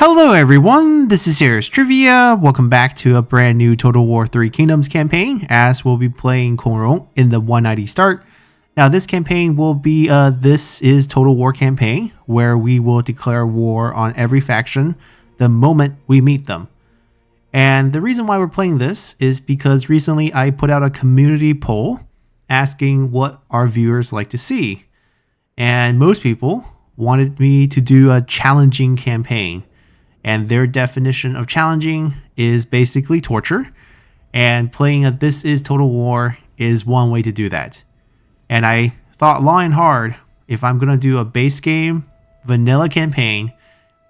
Hello everyone, this is Here's Trivia. Welcome back to a brand new Total War 3 Kingdoms campaign, as we'll be playing Rong in the 190 start. Now this campaign will be This is Total War campaign, where we will declare war on every faction the moment we meet them. And the reason why we're playing this is because recently I put out a community poll asking what our viewers like to see. And most people wanted me to do a challenging campaign. And their definition of challenging is basically torture. And playing a This is Total War is one way to do that. And I thought long and hard, if I'm going to do a base game, vanilla campaign,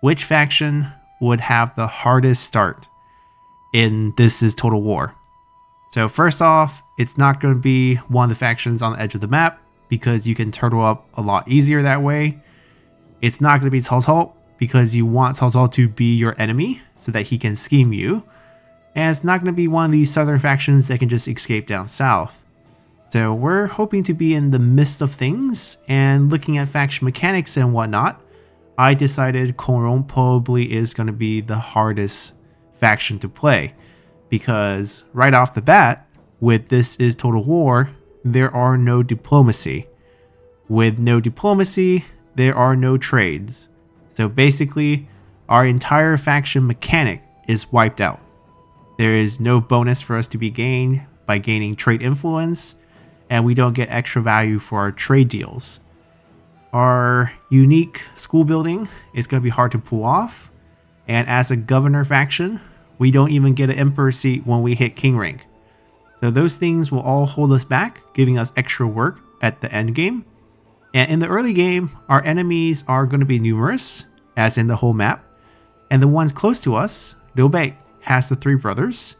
which faction would have the hardest start in This is Total War? So first off, it's not going to be one of the factions on the edge of the map, because you can turtle up a lot easier that way. It's not going to be Cao Cao, because you want Cao Cao to be your enemy so that he can scheme you. And it's not going to be one of these southern factions that can just escape down south. So we're hoping to be in the midst of things, and looking at faction mechanics and whatnot, I decided Rong probably is going to be the hardest faction to play. Because right off the bat, with This is Total War, there are no diplomacy. With no diplomacy, there are no trades. So basically, our entire faction mechanic is wiped out. There is no bonus for us to be gained by gaining trade influence, and we don't get extra value for our trade deals. Our unique school building is going to be hard to pull off, and as a governor faction, we don't even get an emperor seat when we hit king rank. So those things will all hold us back, giving us extra work at the end game. And in the early game, our enemies are going to be numerous, as in the whole map. And the ones close to us, Liu Bei has the three brothers,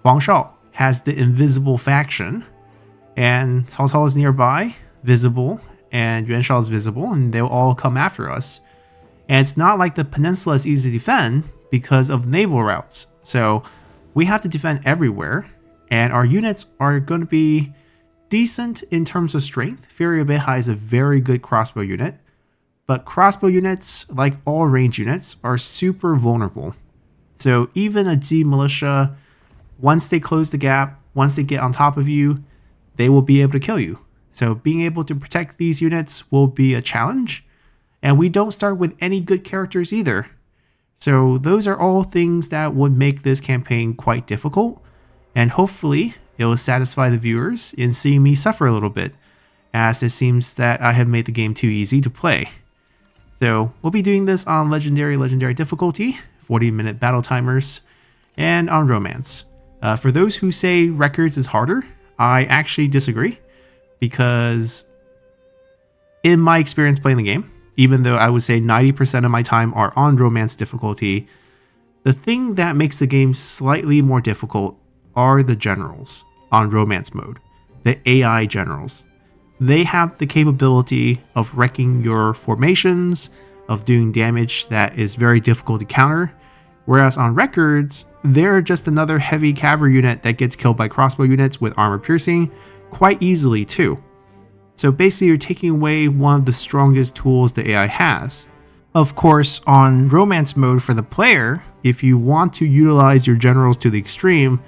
Huang Shao has the invisible faction, and Cao Cao is nearby, visible, and Yuan Shao is visible, and they'll all come after us. And it's not like the peninsula is easy to defend because of naval routes. So we have to defend everywhere, and our units are going to be decent in terms of strength. Fury of Beihai is a very good crossbow unit, but crossbow units, like all range units, are super vulnerable. So even a D militia, once they close the gap, once they get on top of you, they will be able to kill you. So being able to protect these units will be a challenge, and we don't start with any good characters either. So those are all things that would make this campaign quite difficult, and hopefully it will satisfy the viewers in seeing me suffer a little bit, as it seems that I have made the game too easy to play. So we'll be doing this on legendary difficulty, 40-minute battle timers, and on romance. For those who say records is harder, I actually disagree, because in my experience playing the game, even though I would say 90% of my time are on romance difficulty, the thing that makes the game slightly more difficult are the generals on romance mode, the AI generals. They have the capability of wrecking your formations, of doing damage that is very difficult to counter, whereas on records, they're just another heavy cavalry unit that gets killed by crossbow units with armor piercing quite easily too. So basically you're taking away one of the strongest tools the AI has. Of course, on romance mode for the player, if you want to utilize your generals to the extreme,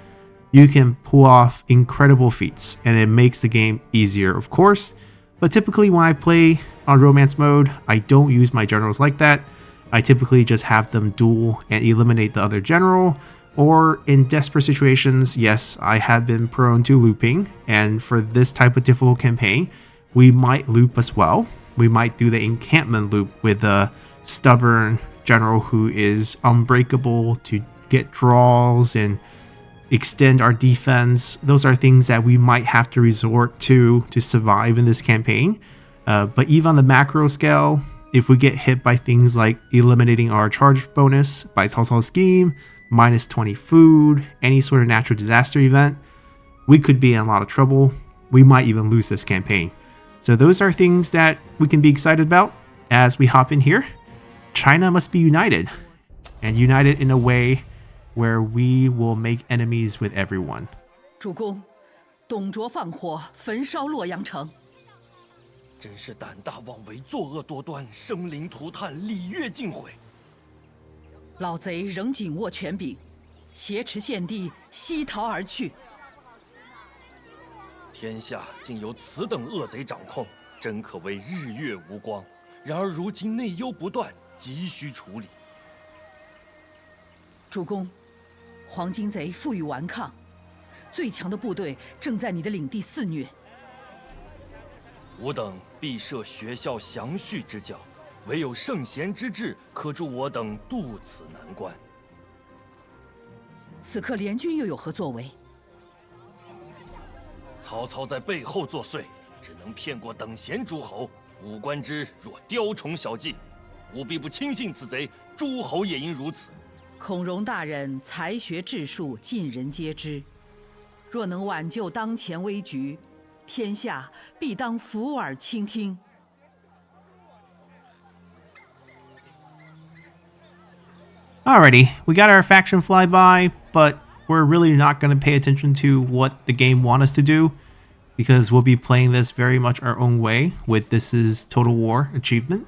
you can pull off incredible feats, and it makes the game easier, of course. But typically when I play on romance mode, I don't use my generals like that. I typically just have them duel and eliminate the other general, or in desperate situations, yes, I have been prone to looping, and for this type of difficult campaign, we might loop as well. We might do the encampment loop with a stubborn general who is unbreakable to get draws and extend our defense. Those are things that we might have to resort to survive in this campaign. But even on the macro scale, if we get hit by things like eliminating our charge bonus by Cao Cao's scheme, minus 20 food, any sort of natural disaster event, we could be in a lot of trouble. We might even lose this campaign. So those are things that we can be excited about as we hop in here. China must be united, and united in a way where we will make enemies with everyone. 主公，董卓放火焚烧洛阳城，真是胆大妄为，作恶多端，生灵涂炭，礼乐尽毁。老贼仍紧握权柄，挟持献帝西逃而去。天下竟由此等恶贼掌控，真可谓日月无光。然而如今内忧不断，急需处理。主公，黄金贼负隅顽抗，最强的部队正在你的领地肆虐。吾等必设学校详叙之教，唯有圣贤之治，可助我等渡此难关。此刻联军又有何作为？曹操在背后作祟，只能骗过等闲诸侯。吾观之若雕虫小技，吾必不轻信此贼。诸侯也应如此。孔融大人才学智术，尽人皆知。若能挽救当前危局，天下必当俯耳倾听。Alrighty, we got our faction flyby, but we're really not going to pay attention to what the game wants us to do, because we'll be playing this very much our own way with This is Total War achievement.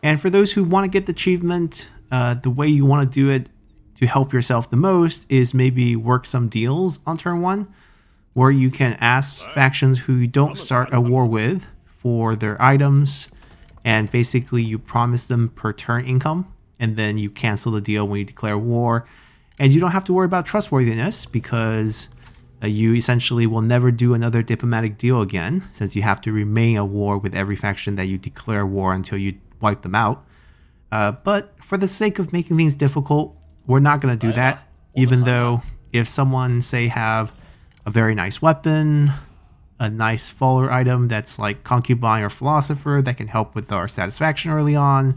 And for those who want to get the achievement, the way you want to do it to help yourself the most is maybe work some deals on turn 1, where you can ask factions who you don't start a war with for their items, and basically you promise them per turn income, and then you cancel the deal when you declare war. And you don't have to worry about trustworthiness, because you essentially will never do another diplomatic deal again, since you have to remain at war with every faction that you declare war until you wipe them out. But for the sake of making things difficult, we're not going to do that, even though if someone, say, have a very nice weapon, a nice faller item that's like Concubine or Philosopher that can help with our satisfaction early on,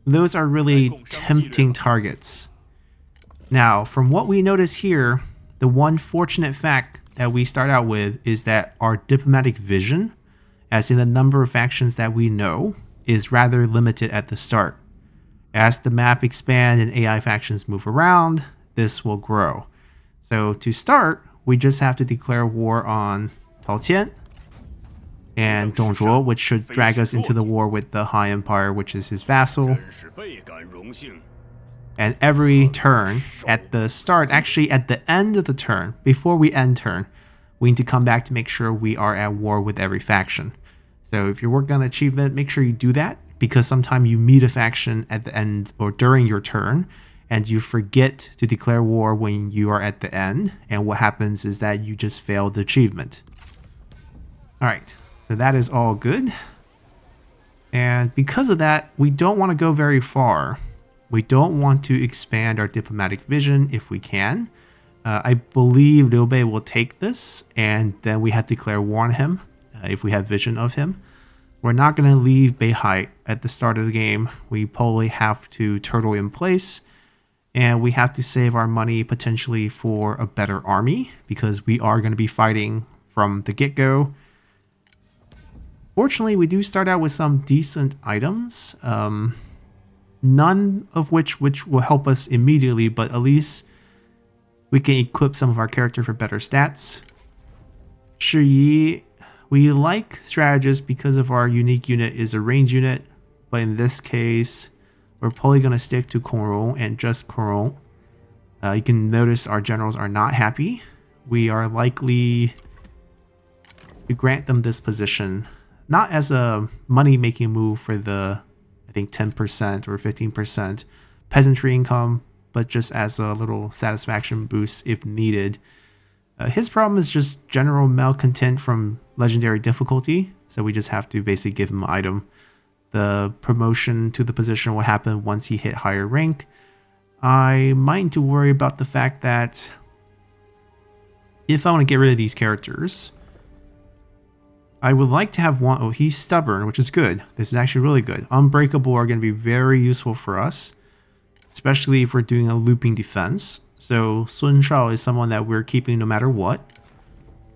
those are really tempting targets. Now, from what we notice here, the one fortunate fact that we start out with is that our diplomatic vision, as in the number of factions that we know, is rather limited at the start. As the map expands and AI factions move around, this will grow. So to start, we just have to declare war on Tao Qian and Dong Zhuo, which should drag us into the war with the High Empire, which is his vassal. And every turn at the start, actually at the end of the turn, before we end turn, we need to come back to make sure we are at war with every faction. So if you're working on the achievement, make sure you do that, because sometimes you meet a faction at the end or during your turn, and you forget to declare war when you are at the end, and what happens is that you just failed the achievement. Alright, so that is all good. And because of that, we don't want to go very far. We don't want to expand our diplomatic vision if we can. I believe Liu Bei will take this, and then we have to declare war on him if we have vision of him. We're not going to leave Beihai at the start of the game. We probably have to turtle in place, and we have to save our money potentially for a better army, because we are going to be fighting from the get-go. Fortunately, we do start out with some decent items. None of which will help us immediately, but at least we can equip some of our character for better stats. Shi Yi, we like strategist because of our unique unit is a range unit, but in this case, we're probably going to stick to Kong Rong and just Kong Rong. You can notice our generals are not happy. We are likely to grant them this position, not as a money-making move for the, I think, 10% or 15% peasantry income, but just as a little satisfaction boost if needed. His problem is just general malcontent from legendary difficulty, so we just have to basically give him an item. The promotion to the position will happen once he hit higher rank. I might need to worry about the fact that if I want to get rid of these characters, I would like to have one. Oh, he's stubborn, which is good. This is actually really good. Unbreakable are going to be very useful for us, especially if we're doing a looping defense. So Sun Shao is someone that we're keeping no matter what.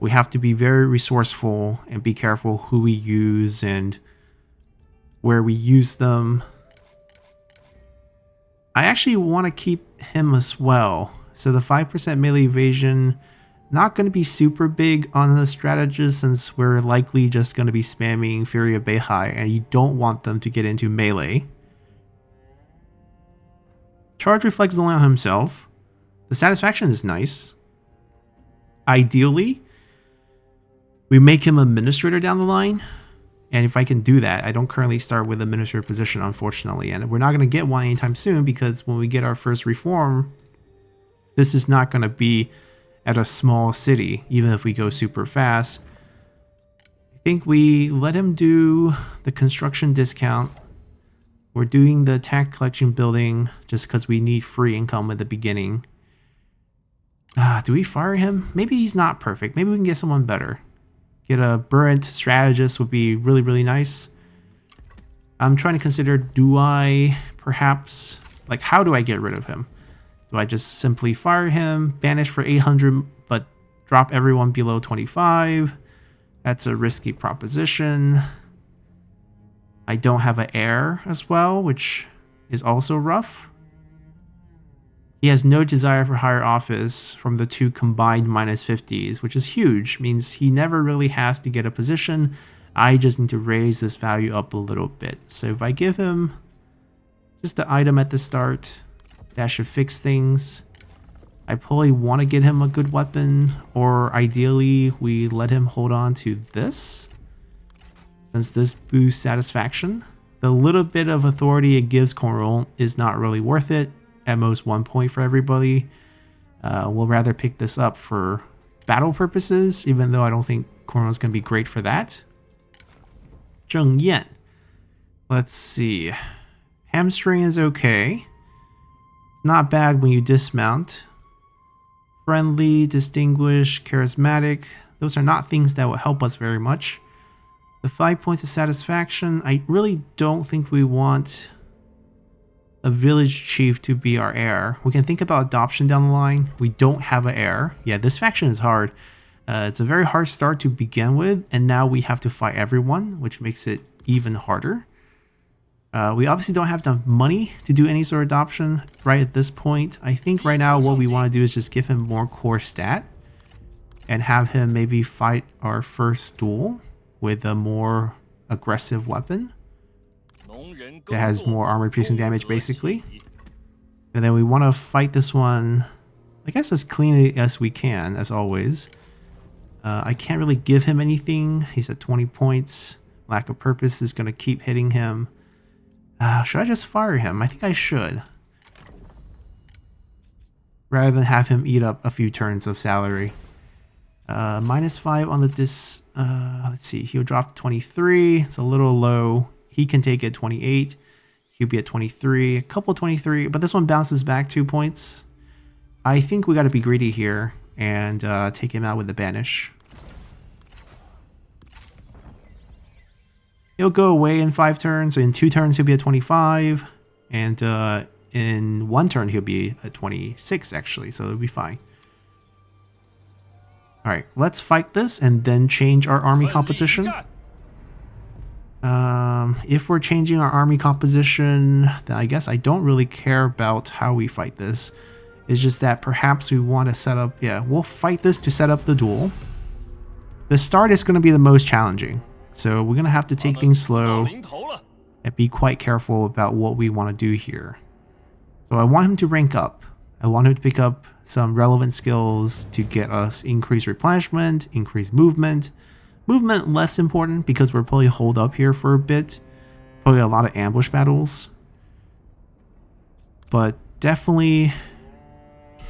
We have to be very resourceful and be careful who we use and where we use them. I actually want to keep him as well. So the 5% melee evasion, not going to be super big on the strategist, since we're likely just going to be spamming Fury of Beihai, and you don't want them to get into melee. Charge reflex is only on himself. The satisfaction is nice. Ideally, we make him administrator down the line. And if I can do that, I don't currently start with administrator position, unfortunately. And we're not going to get one anytime soon because when we get our first reform, this is not going to be at a small city, even if we go super fast. I think we let him do the construction discount. We're doing the tax collection building just because we need free income at the beginning. Do we fire him? Maybe he's not perfect. Maybe we can get someone better. Get a Burrent strategist would be really, really nice. I'm trying to consider, do I perhaps, like, how do I get rid of him? Do I just simply fire him, banish for 800, but drop everyone below 25? That's a risky proposition. I don't have an heir as well, which is also rough. He has no desire for higher office from the two combined minus 50s, which is huge. Means he never really has to get a position. I just need to raise this value up a little bit. So if I give him just the item at the start, that should fix things. I probably want to get him a good weapon, or ideally we let him hold on to this, since this boosts satisfaction. The little bit of authority it gives Coron is not really worth it. At most 1 point for everybody. We'll rather pick this up for battle purposes, even though I don't think Coron's going to be great for that. Zheng Yan. Let's see. Hamstring is okay. Not bad when you dismount. Friendly, distinguished, charismatic. Those are not things that will help us very much. The 5 points of satisfaction. I really don't think we want a village chief to be our heir. We can think about adoption down the line. We don't have an heir. Yeah, this faction is hard. It's a very hard start to begin with, and now we have to fight everyone, which makes it even harder. We obviously don't have enough money to do any sort of adoption right at this point. I think right now what we want to do is just give him more core stat and have him maybe fight our first duel with a more aggressive weapon that has more armor piercing damage, basically. And then we want to fight this one, I guess, as cleanly as we can, as always. I can't really give him anything. He's at 20 points. Lack of purpose is going to keep hitting him. Should I just fire him? I think I should, rather than have him eat up a few turns of salary. -5 on the let's see, he'll drop to 23. It's a little low. He can take it 28. He'll be at 23, a couple 23, but this one bounces back 2 points. I think we got to be greedy here and take him out with the banish. He'll go away in 5 turns. So in 2 turns, he'll be at 25. And in 1 turn, he'll be at 26, actually. So it'll be fine. All right, let's fight this and then change our army composition. If we're changing our army composition, then I guess I don't really care about how we fight this. It's just that perhaps we want to set up... Yeah, we'll fight this to set up the duel. The start is going to be the most challenging. So we're going to have to take things slow and be quite careful about what we want to do here. So I want him to rank up. I want him to pick up some relevant skills to get us increased replenishment, increased movement. Movement less important because we're probably holed up here for a bit. Probably a lot of ambush battles. But definitely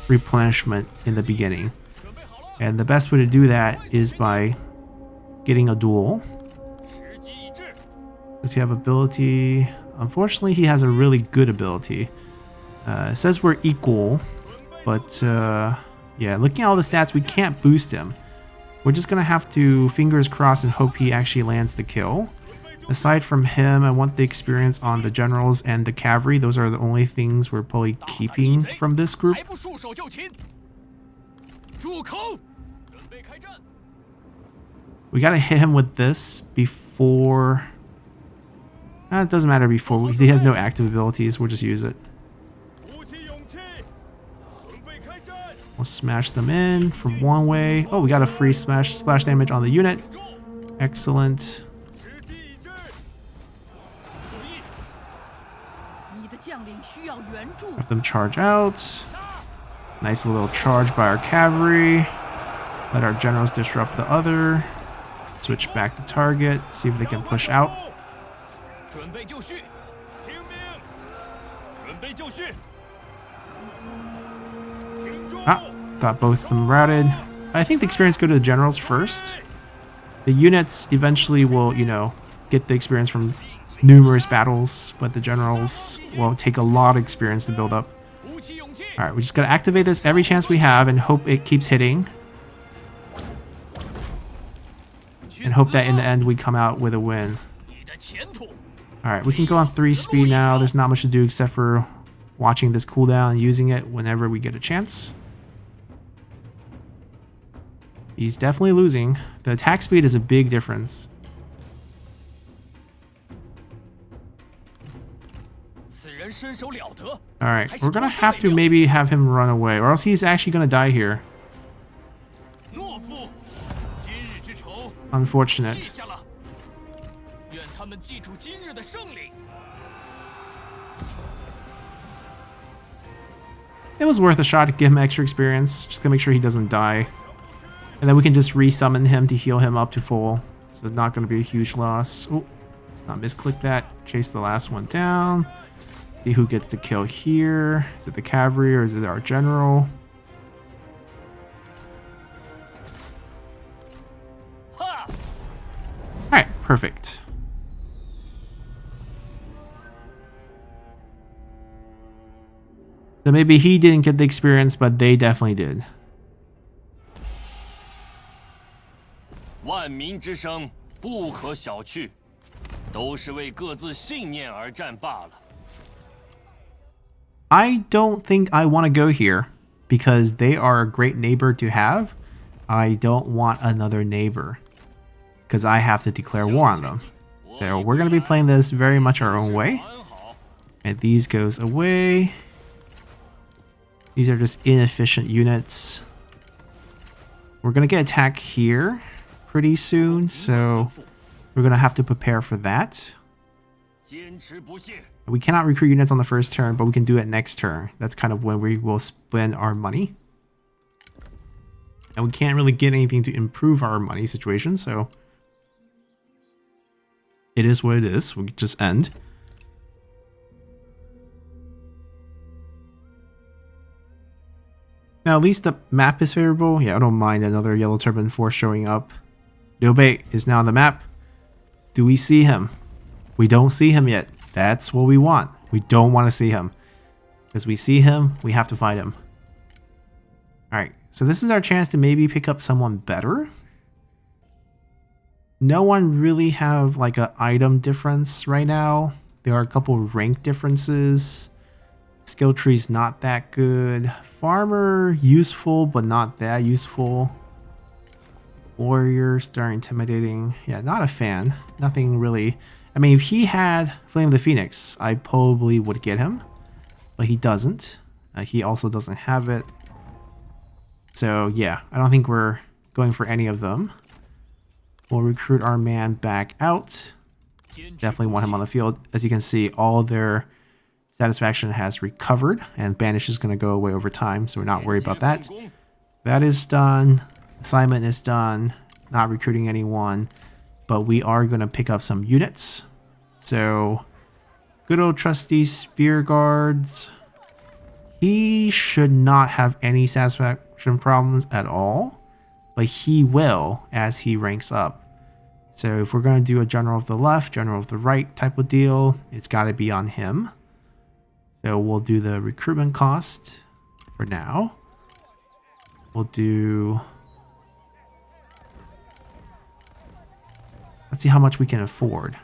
replenishment in the beginning. And the best way to do that is by getting a duel. Does he have ability? Unfortunately, he has a really good ability. It says we're equal, but yeah, looking at all the stats, we can't boost him. We're just gonna have to fingers crossed and hope he actually lands the kill. Aside from him, I want the experience on the generals and the cavalry. Those are the only things we're probably keeping from this group. We gotta hit him with this before... it doesn't matter before. He has no active abilities. We'll just use it. We'll smash them in from one way. Oh, we got a free splash damage on the unit. Excellent. 需要援助。 Have them charge out. Nice little charge by our cavalry. Let our generals disrupt the other. Switch back to target. See if they can push out. 准备就绪，听命，准备就绪。 Ah, got both of them routed. I think the experience go to the generals first. The units eventually will, you know, get the experience from numerous battles, but the generals will take a lot of experience to build up. Alright, we just gotta activate this every chance we have and hope it keeps hitting. And hope that in the end we come out with a win. Alright, we can go on 3 speed now. There's not much to do except for watching this cooldown and using it whenever we get a chance. He's definitely losing. The attack speed is a big difference. Alright, we're gonna have to maybe have him run away, or else he's actually gonna die here. Unfortunate. It was worth a shot to give him extra experience, just to make sure he doesn't die. And then we can just resummon him to heal him up to full. So not going to be a huge loss. Oh, let's not misclick that. Chase the last one down. See who gets the kill here. Is it the cavalry or is it our general? Alright, perfect. So maybe he didn't get the experience, but they definitely did. 万民之声不可小觑，都是为各自信念而战罢了。 I don't think I want to go here because they are a great neighbor to have. I don't want another neighbor because I have to declare war on them. So we're going to be playing this very much our own way. And these goes away. These are just inefficient units. We're going to get attacked here pretty soon, so we're going to have to prepare for that. We cannot recruit units on the first turn, but we can do it next turn. That's kind of when we will spend our money. And we can't really get anything to improve our money situation, so it is what it is. We just end. Now, at least the map is favorable. Yeah, I don't mind another Yellow Turban force showing up. Liu Bei is now on the map. Do we see him? We don't see him yet. That's what we want. We don't want to see him. Because we see him, we have to fight him. Alright, so this is our chance to maybe pick up someone better. No one really have like an item difference right now. There are a couple rank differences. Skill tree's not that good. Farmer, useful, but not that useful. Warriors, they're intimidating. Yeah, not a fan. Nothing really. I mean, if he had Flame of the Phoenix, I probably would get him. But he doesn't. He also doesn't have it. So, yeah, I don't think we're going for any of them. We'll recruit our man back out. Definitely want him on the field. As you can see, all their satisfaction has recovered, and Banish is going to go away over time, so we're not worried about that. That is done. Assignment is done. Not recruiting anyone, but we are going to pick up some units. So, good old trusty Spear Guards. He should not have any satisfaction problems at all, but he will as he ranks up. So if we're going to do a General of the Left, General of the Right type of deal, it's got to be on him. So we'll do the recruitment cost for now. We'll do... Let's see how much we can afford.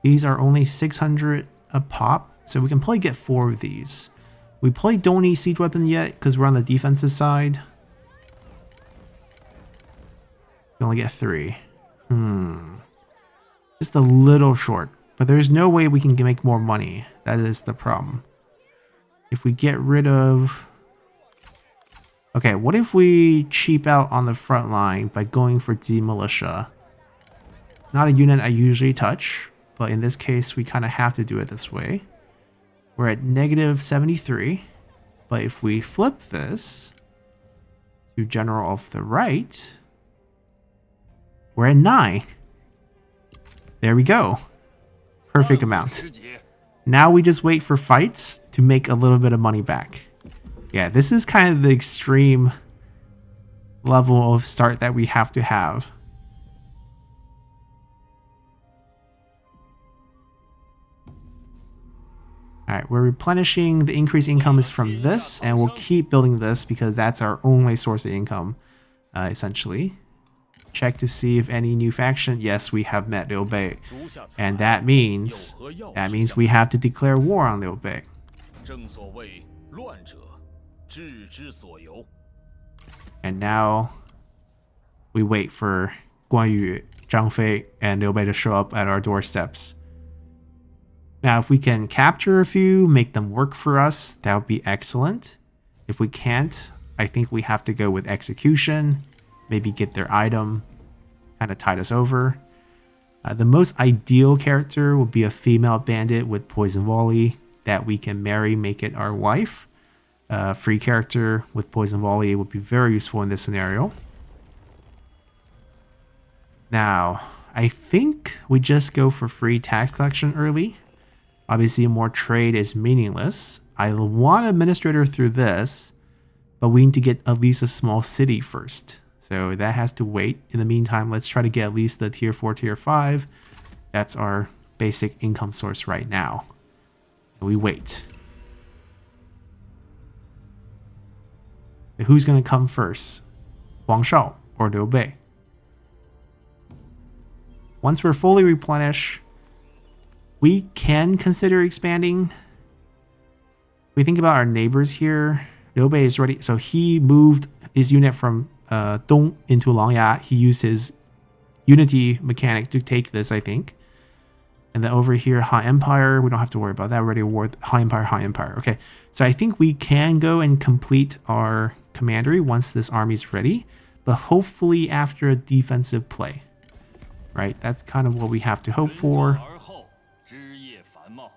These are only 600 a pop, so we can probably get 4 of these. We probably don't need siege weapon yet because we're on the defensive side. We only get 3. Just a little short, but there's no way we can make more money. That is the problem. If we get rid of... Okay, what if we cheap out on the front line by going for D-Militia? Not a unit I usually touch, but in this case, we kind of have to do it this way. We're at negative 73. But if we flip this to general of the right, we're at 9. There we go. Perfect amount. Now we just wait for fights to make a little bit of money back. Yeah, this is kind of the extreme level of start that we have to have. Alright, we're replenishing. The increased income is from this, and we'll keep building this because that's our only source of income, essentially. Check to see if any new faction. Yes, we have met Liu Bei. And that means we have to declare war on Liu Bei. And now we wait for Guan Yu, Zhang Fei, and Liu Bei to show up at our doorsteps. Now, if we can capture a few, make them work for us, that would be excellent. If we can't, I think we have to go with execution, maybe get their item, kind of tide us over. The most ideal character would be a female bandit with poison volley that we can marry, make it our wife. Free character with poison volley would be very useful in this scenario. Now, I think we just go for free tax collection early. Obviously, more trade is meaningless. I want administrator through this, but we need to get at least a small city first. So that has to wait. In the meantime, let's try to get at least the tier 4, tier 5. That's our basic income source right now. We wait. Who's going to come first? Huang Shao or Liu Bei? Once we're fully replenished, we can consider expanding. We think about our neighbors here. Liu Bei is ready. So he moved his unit from Dong into Langya. He used his unity mechanic to take this, I think. And then over here, Han Empire. We don't have to worry about that. We're ready to war Han Empire, Han Empire. Okay. So I think we can go and complete our commandery once this army's ready. But hopefully after a defensive play. Right? That's kind of what we have to hope for.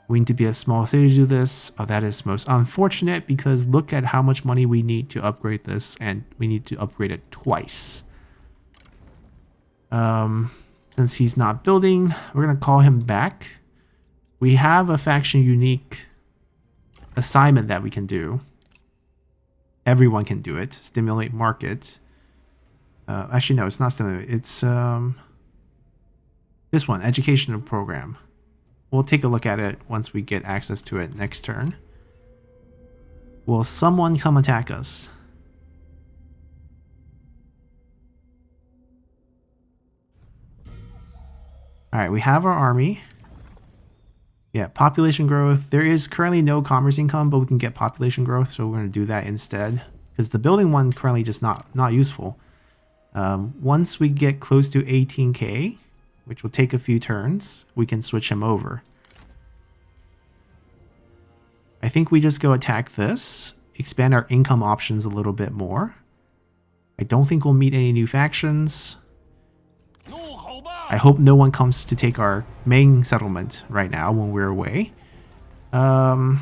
We need to be a small city to do this. Oh, that is most unfortunate because look at how much money we need to upgrade this, and we need to upgrade it twice. Since he's not building, we're going to call him back. We have a faction unique assignment that we can do. Everyone can do it. Stimulate market. Actually, no, it's not stimulate. It's this one, educational program. We'll take a look at it once we get access to it next turn. Will someone come attack us? Alright, we have our army. Yeah, population growth. There is currently no commerce income, but we can get population growth, so we're going to do that instead. Because the building one currently just not useful. Once we get close to 18k, which will take a few turns, we can switch him over. I think we just go attack this, expand our income options a little bit more. I don't think we'll meet any new factions. I hope no one comes to take our main settlement right now when we're away. Can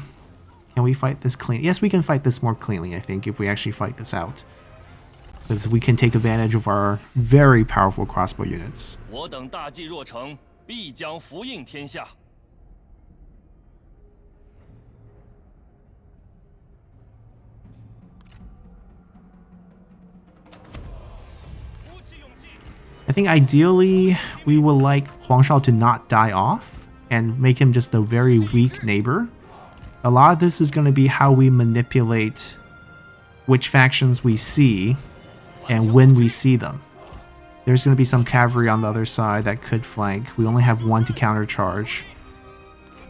we fight this clean? Yes, we can fight this more cleanly, I think, if we actually fight this out. Because we can take advantage of our very powerful crossbow units. I think ideally we would like Huang Shao to not die off and make him just a very weak neighbor. A lot of this is going to be how we manipulate which factions we see and when we see them. There's going to be some cavalry on the other side that could flank. We only have one to countercharge.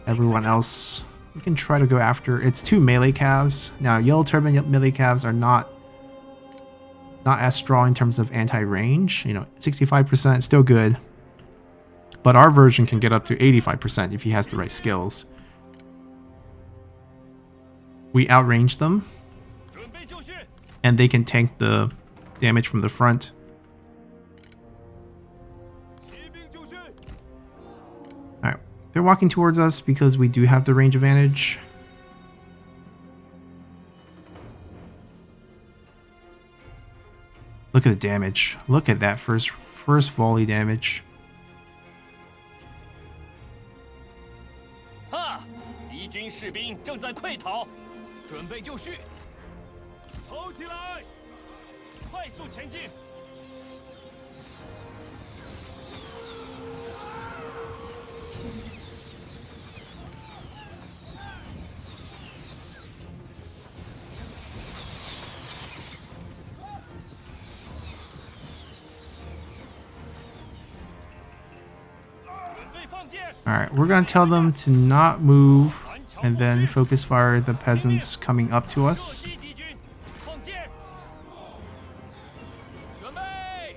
Everyone else, we can try to go after. It's 2 melee calves. Now, yellow turban melee calves are not as strong in terms of anti-range. 65% still good. But our version can get up to 85% if he has the right skills. We outrange them. And they can tank the damage from the front. Alright, they're walking towards us because we do have the range advantage. Look at the damage. Look at that first volley damage. 哈！敌军士兵正在溃逃，准备就绪，投起来！快速前进！ Alright, we're gonna tell them to not move and then focus fire the peasants coming up to us. 准备！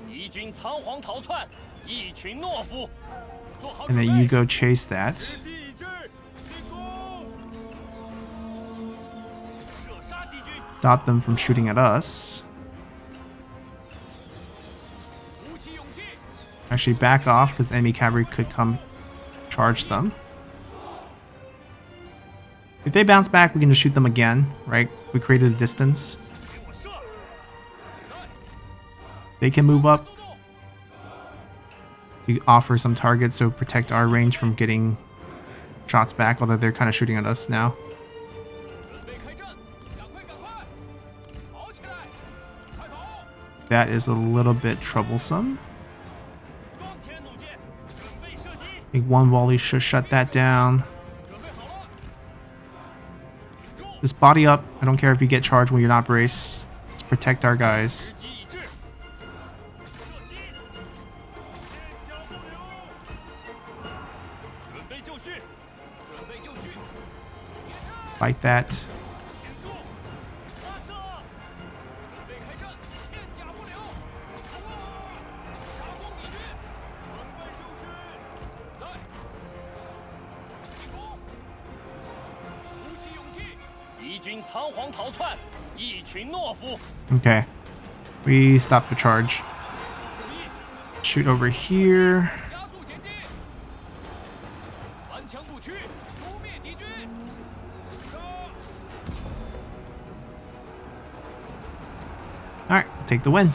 敌军仓皇逃窜，一群懦夫。做好 And 准 then you 备。 go chase that. 击已至，进攻！射杀敌军！ Stop them from shooting at us. 鼓起勇气， Actually back off because enemy cavalry could come charge them. If they bounce back, we can just shoot them again, right? We created a distance. 给我射！ They can move up 动动！ to offer some targets, so protect our range from getting shots back, although they're kind of shooting at us now. 准备开战，赶快赶快，跑起来，快跑！ That is a little bit troublesome. 装填弩箭，准备射击！ I think one volley should shut that down. 准备好了， Just body up. I don't care if you get charged when you're not brace. Just protect our guys. 时机已至，射击！边角不留！准备就绪，准备就绪， Fight that. 挺住！发射！准备开战，片甲不留，杀光敌军，准备就绪！在，进攻，鼓起勇气，敌军仓皇逃窜，一群懦夫。 Okay. We stop the charge. Shoot over here. 加速前进，顽强不屈，扑灭敌军。 Alright, take the win.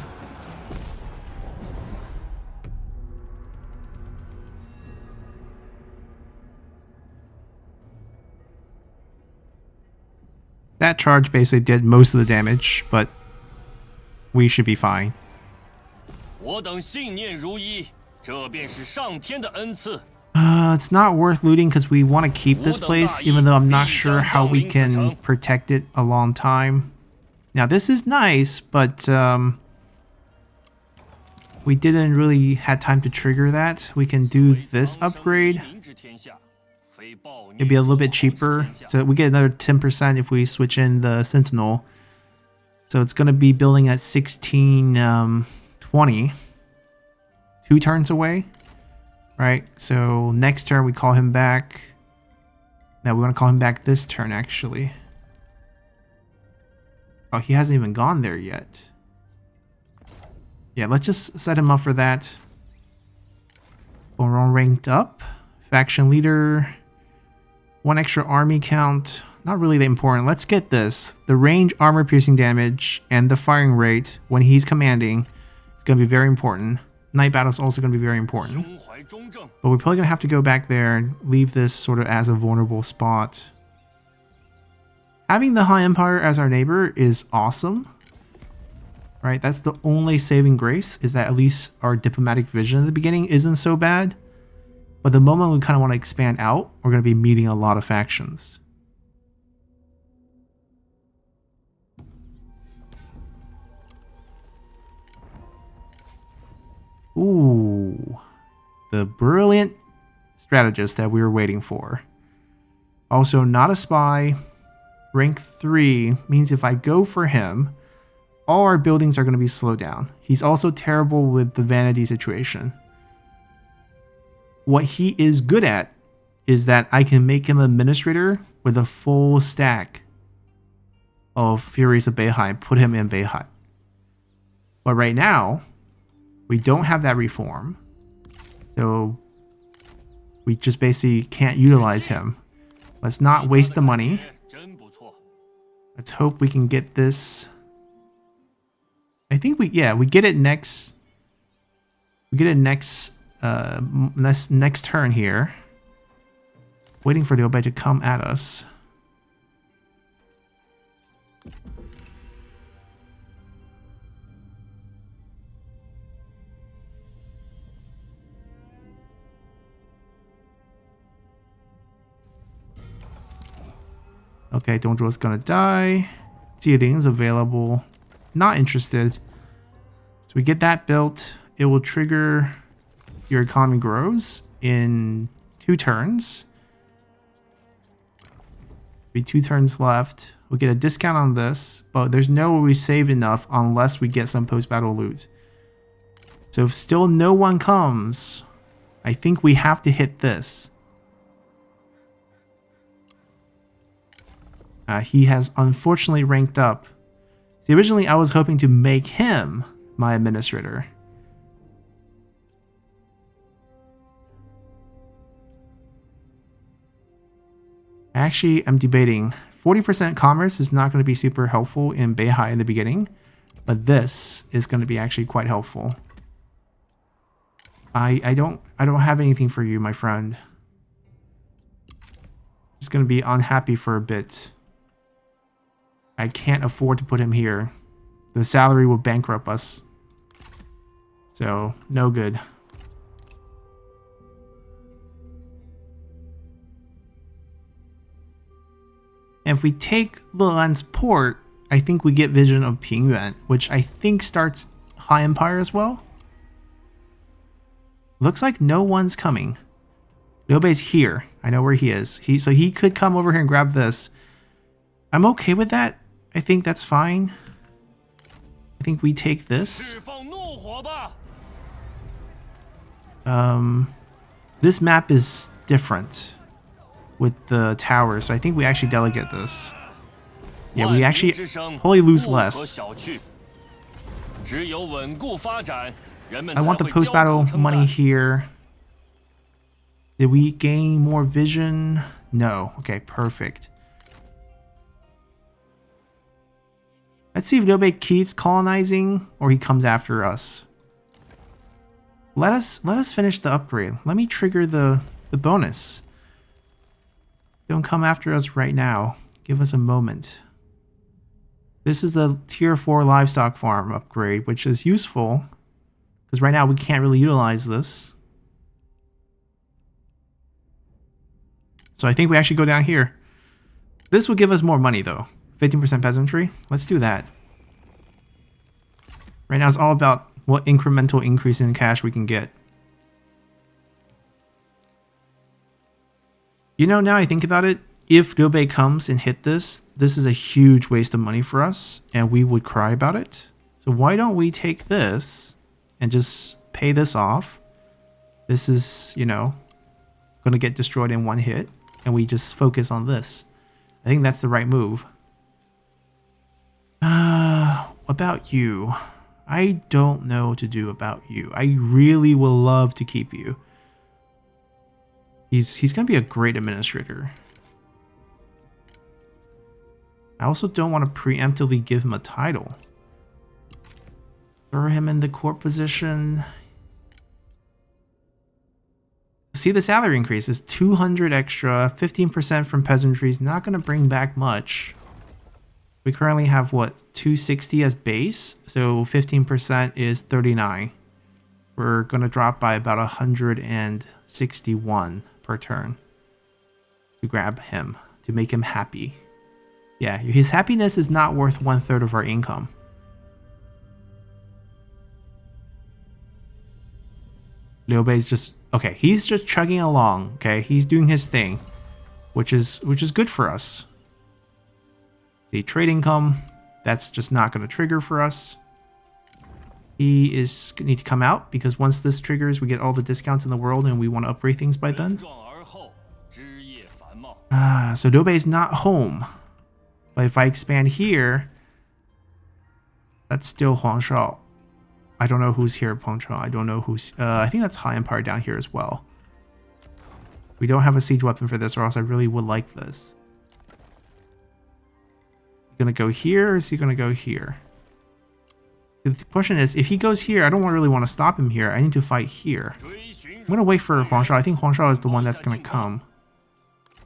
That charge basically did most of the damage, but we should be fine. 我等信念如一，这便是上天的恩赐。 It's not worth looting because we want to keep this place, even though I'm not sure how we can protect it a long time. Now, this is nice, but we didn't really have time to trigger that. We can do this upgrade. It'd be a little bit cheaper. So we get another 10% if we switch in the Sentinel. So it's going to be building at 1620. 2 turns away. Right? So next turn we call him back. Now we want to call him back this turn, actually. Oh, he hasn't even gone there yet. Yeah, let's just set him up for that. Rong ranked up. Faction leader. 1 extra army count. Not really that important. Let's get this. The range, armor piercing damage, and the firing rate when he's commanding. It's going to be very important. Night battle is also going to be very important. But we're probably going to have to go back there and leave this sort of as a vulnerable spot. Having the High Empire as our neighbor is awesome. Right? That's the only saving grace, is that at least our diplomatic vision at the beginning isn't so bad. But the moment we kind of want to expand out, we're going to be meeting a lot of factions. Ooh. The brilliant strategist that we were waiting for. Also, not a spy. Rank 3 means if I go for him, all our buildings are going to be slowed down. He's also terrible with the vanity situation. What he is good at is that I can make him administrator with a full stack of Furies of Beihai, put him in Beihai. But right now, we don't have that reform. So we just basically can't utilize him. Let's not waste the money. Let's hope we can get this. I think we get it next. We get it next next turn here. Waiting for the Liu Bei to come at us. Okay, Dongzhuo's gonna die. Jieling's available. Not interested. So we get that built. It will trigger your economy grows in 2 turns. Be 2 turns left. We'll get a discount on this, but there's no way we save enough unless we get some post-battle loot. So if still no one comes, I think we have to hit this. He has unfortunately ranked up. See, originally I was hoping to make him my administrator. Actually, I'm debating. 40% commerce is not going to be super helpful in Beihai in the beginning, but this is going to be actually quite helpful. I don't have anything for you, my friend. Just going to be unhappy for a bit. I can't afford to put him here. The salary will bankrupt us. So, no good. And if we take Lelan's port, I think we get Vision of Pingyuan, which I think starts High Empire as well. Looks like no one's coming. Liu Bei's here. I know where he is. So he could come over here and grab this. I'm okay with that. I think that's fine. I think we take this. This map is different with the towers, so I think we actually delegate this. Yeah, we actually probably lose less. I want the post-battle money here. Did we gain more vision? No. Okay, perfect. Let's see if Liu Bei keeps colonizing or he comes after us. Let us finish the upgrade. Let me trigger the bonus. Don't come after us right now. Give us a moment. This is the tier 4 livestock farm upgrade, which is useful because right now we can't really utilize this. So I think we actually go down here. This will give us more money though. 15% peasantry. Let's do that. Right now it's all about what incremental increase in cash we can get. You know, now I think about it, if Liu Bei comes and hit this, this is a huge waste of money for us, and we would cry about it. So why don't we take this and just pay this off? This is, you know, going to get destroyed in one hit, and we just focus on this. I think that's the right move. About you. I don't know what to do about you. I really will love to keep you. He's going to be a great administrator. I also don't want to preemptively give him a title. Throw him in the court position. See, the salary increase is 200 extra, 15% from peasantry is not going to bring back much. We currently have, what, 260 as base? So 15% is 39. We're going to drop by about 161 per turn to grab him, to make him happy. Yeah, his happiness is not worth 1/3 of our income. Liu Bei's just, okay, he's just chugging along, okay? He's doing his thing, which is good for us. The trade income, that's just not going to trigger for us. He is going to need to come out because once this triggers, we get all the discounts in the world and we want to upgrade things by then. So Liu Bei's not home. But if I expand here, that's still Huangshao. I don't know who's here at Pengcheng. I don't know who's... I think that's High Empire down here as well. We don't have a siege weapon for this, or else I really would like this. Gonna go here, or is he gonna go here? The question is, if he goes here, I don't really want to stop him here. I need to fight here. I'm gonna wait for Huang Shao. I think Huang Shao is the one that's gonna come.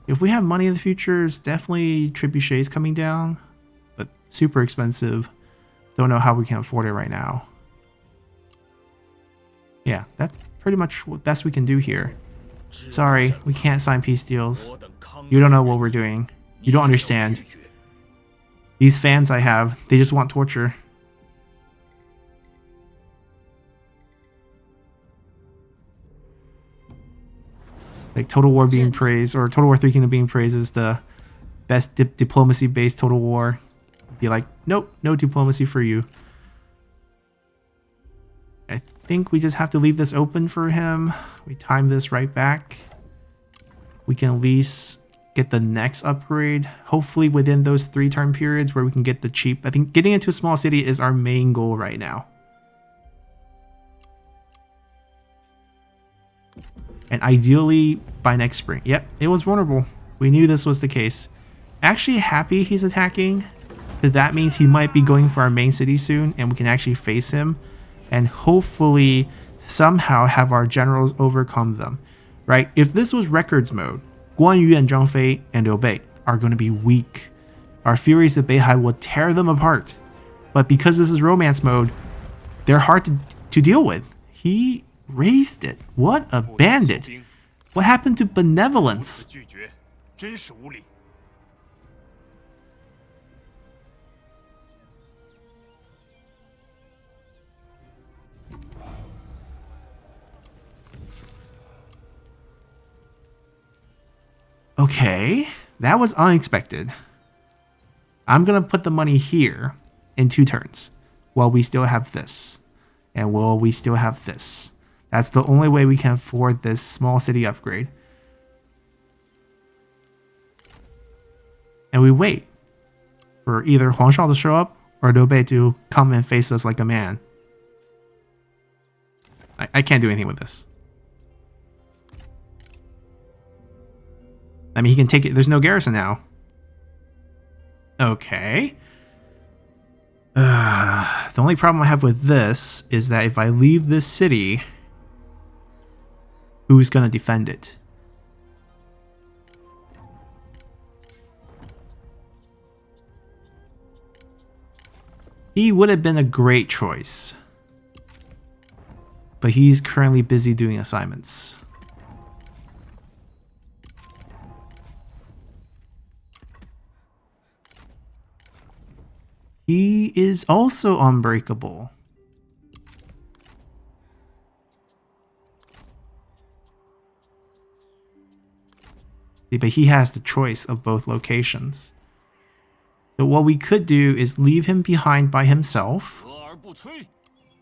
If we have money in the future, it's definitely trebuchets coming down, but super expensive. Don't know how we can afford it right now. Yeah, that's pretty much what best we can do here. Sorry, we can't sign peace deals. You don't know what we're doing. You don't understand. These fans I have, they just want torture. Like Total War being praised, or Total War 3 Kingdom being praised as the best diplomacy-based Total War. Be like, nope, no diplomacy for you. I think we just have to leave this open for him. We time this right back. We can at least get the next upgrade, hopefully within those 3 turn periods where we can get the cheap. I think getting into a small city is our main goal right now. And ideally by next spring. Yep, it was vulnerable. We knew this was the case. Actually happy he's attacking. That means he might be going for our main city soon, and we can actually face him and hopefully somehow have our generals overcome them. Right? If this was records mode, Guan Yu and Zhang Fei and Liu Bei are going to be weak. Our Furies of Beihai will tear them apart. But because this is romance mode, they're hard to deal with. He raised it. What a bandit. What happened to benevolence? Okay, that was unexpected. I'm gonna put the money here in 2 turns while we still have this. And while we still have this. That's the only way we can afford this small city upgrade. And we wait for either Huang Shao to show up or Liu Bei to come and face us like a man. I can't do anything with this. I mean, he can take it. There's no garrison now. Okay. The only problem I have with this is that if I leave this city, who's going to defend it? He would have been a great choice. But he's currently busy doing assignments. He is also unbreakable. See, but he has the choice of both locations. So what we could do is leave him behind by himself.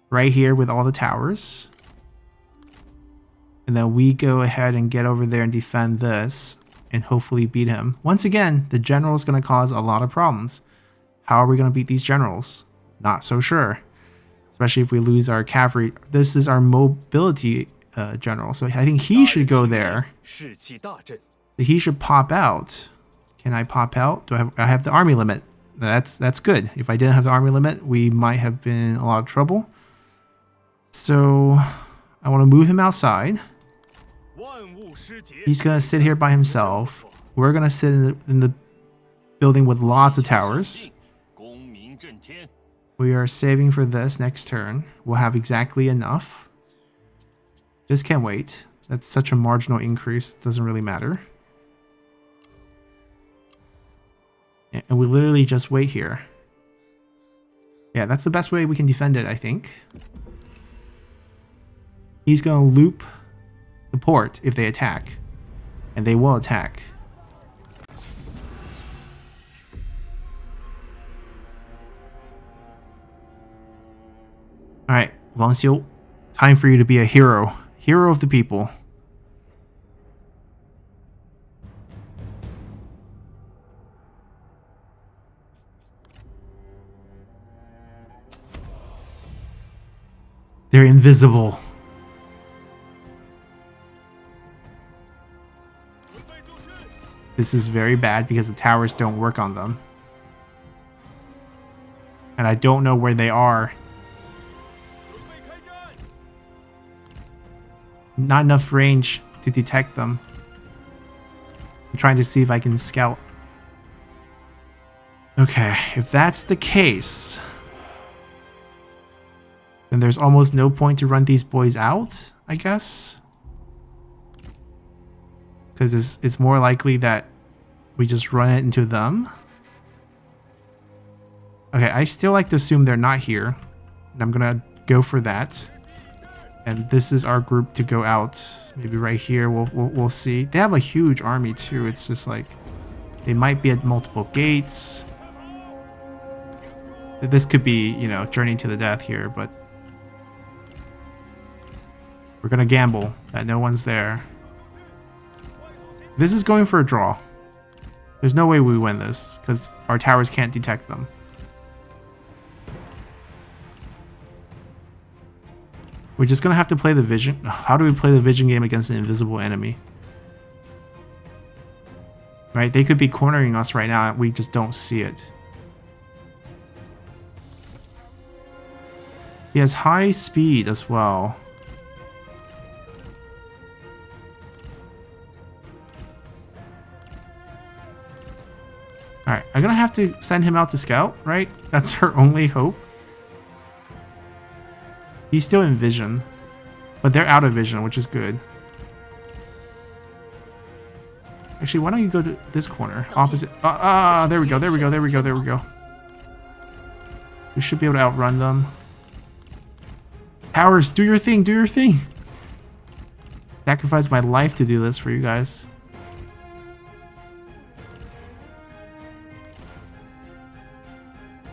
Right here with all the towers. And then we go ahead and get over there and defend this. And hopefully beat him. Once again, the general is going to cause a lot of problems. How are we going to beat these generals? Not so sure. Especially if we lose our cavalry. This is our mobility general. So I think he should go there. He should pop out. Can I pop out? Do I have the army limit? That's good. If I didn't have the army limit, we might have been in a lot of trouble. So I want to move him outside. He's going to sit here by himself. We're going to sit in the building with lots of towers. We are saving for this next turn. We'll have exactly enough. This can wait. That's such a marginal increase. It doesn't really matter. And we literally just wait here. Yeah, that's the best way we can defend it, I think. He's going to loop the port if they attack. And they will attack. Alright, Wang Xiu, time for you to be a hero. Hero of the people. They're invisible. This is very bad because the towers don't work on them. And I don't know where they are. 准备开战！ Not enough range to detect them. I'm trying to see if I can scout. Okay, if that's the case, then there's almost no point to run these boys out, I guess. Because it's more likely that we just run it into them. Okay, I still like to assume they're not here. And I'm gonna go for that. And this is our group to go out. Maybe right here, we'll see. They have a huge army too. It's just like, they might be at multiple gates. This could be, you know, journey to the death here, but we're gonna gamble that no one's there. This is going for a draw. There's no way we win this, because our towers can't detect them. We're just gonna have to play the vision. How do we play the vision game against an invisible enemy? Right? They could be cornering us right now and we just don't see it. He has high speed as well. Alright, I'm gonna have to send him out to scout, right? That's our only hope. He's still in vision, but they're out of vision, which is good. Actually, why don't you go to this corner? Opposite. There we go, there we go, there we go, there we go. We should be able to outrun them. Towers, do your thing, do your thing. Sacrifice my life to do this for you guys.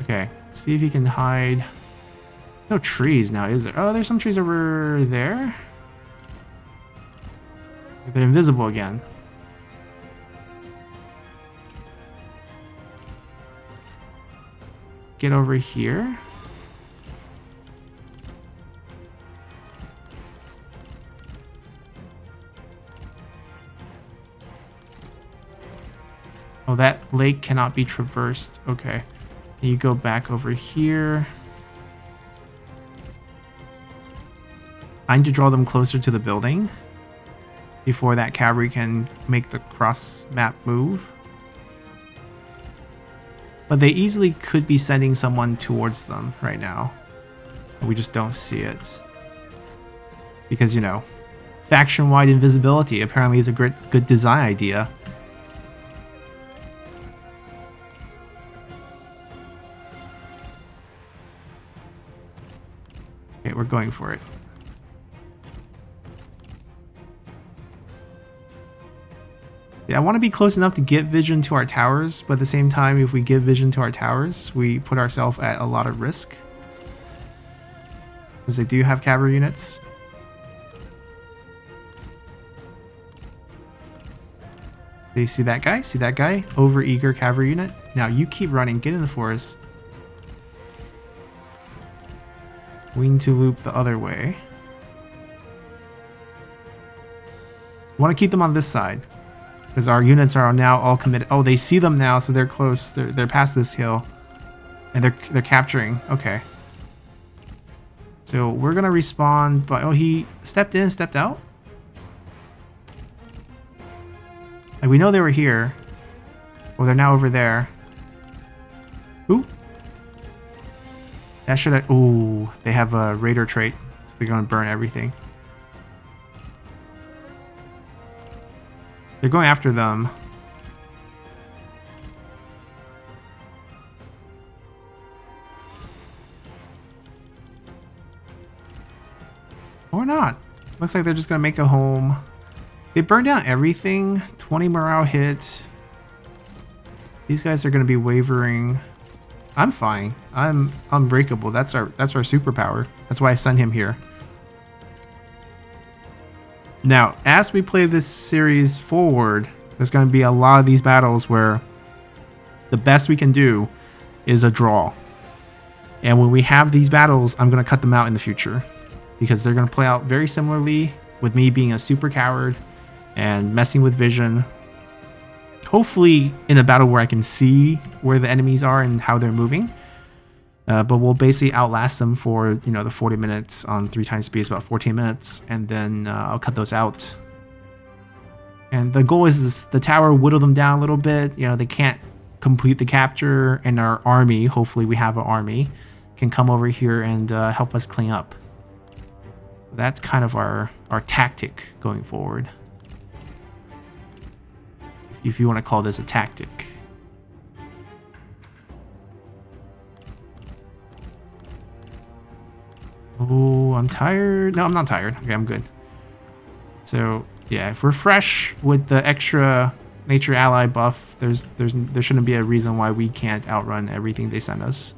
Okay, see if he can hide. No trees now, is there? Oh, there's some trees over there. They're invisible again. Get over here. Oh, that lake cannot be traversed. Okay. And you go back over here. I need to draw them closer to the building before that cavalry can make the cross map move. But they easily could be sending someone towards them right now. We just don't see it. Because, you know, faction-wide invisibility apparently is a good design idea. Okay, we're going for it. Yeah, I want to be close enough to get vision to our towers, but at the same time, if we give vision to our towers, we put ourselves at a lot of risk. Because they do have cavalry units. Do you see that guy? See that guy? Over-eager cavalry unit. Now you keep running, get in the forest. Wing to loop the other way. Want to keep them on this side. Because our units are now all committed. Oh, they see them now, so they're close. They're past this hill. And they're capturing. Okay. So we're gonna respawn, but oh, he stepped in, stepped out? Like, we know they were here. Well, they're now over there. Ooh. That should have... Ooh, they have a raider trait. So they're gonna burn everything. They're going after them. Or not. Looks like they're just gonna make a home. They burned down everything. 20 morale hit. These guys are gonna be wavering. I'm fine. I'm unbreakable. That's our superpower. That's why I sent him here. Now, as we play this series forward, there's going to be a lot of these battles where the best we can do is a draw. And when we have these battles, I'm going to cut them out in the future. Because they're going to play out very similarly with me being a super coward and messing with vision. Hopefully in a battle where I can see where the enemies are and how they're moving. But we'll basically outlast them for, the 40 minutes on 3 times speed is about 14 minutes, and then I'll cut those out. And the goal is the tower, whittle them down a little bit. They can't complete the capture, and our army, hopefully we have an army, can come over here and help us clean up. That's kind of our tactic going forward, if you want to call this a tactic. Oh, I'm tired. No, I'm not tired. Okay, I'm good. So yeah, if we're fresh with the extra nature ally buff, there shouldn't be a reason why we can't outrun everything they send us.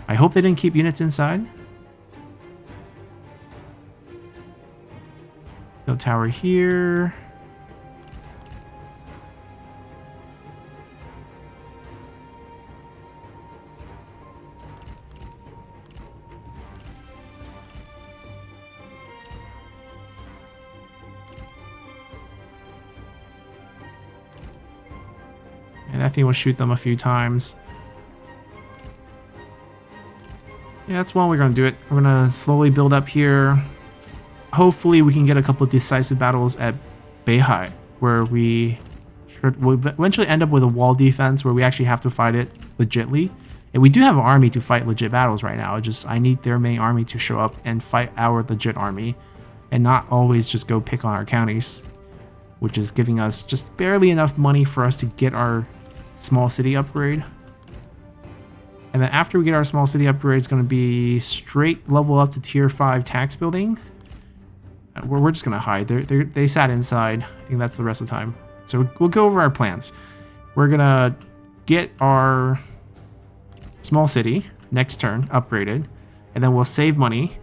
I hope they didn't keep units inside. No tower here. And I think we'll shoot them a few times. Yeah, that's one we're going to do it. We're going to slowly build up here. Hopefully we can get a couple of decisive battles at Beihai, where we'll eventually end up with a wall defense where we actually have to fight it legitly. And we do have an army to fight legit battles right now. I need their main army to show up and fight our legit army, and not always just go pick on our counties, which is giving us just barely enough money for us to get our small city upgrade. And then after we get our small city upgrade, it's going to be straight level up to tier 5 tax building. We're just going to hide. They sat inside. I think that's the rest of the time. So we'll go over our plans. We're going to get our small city next turn upgraded, and then we'll save money.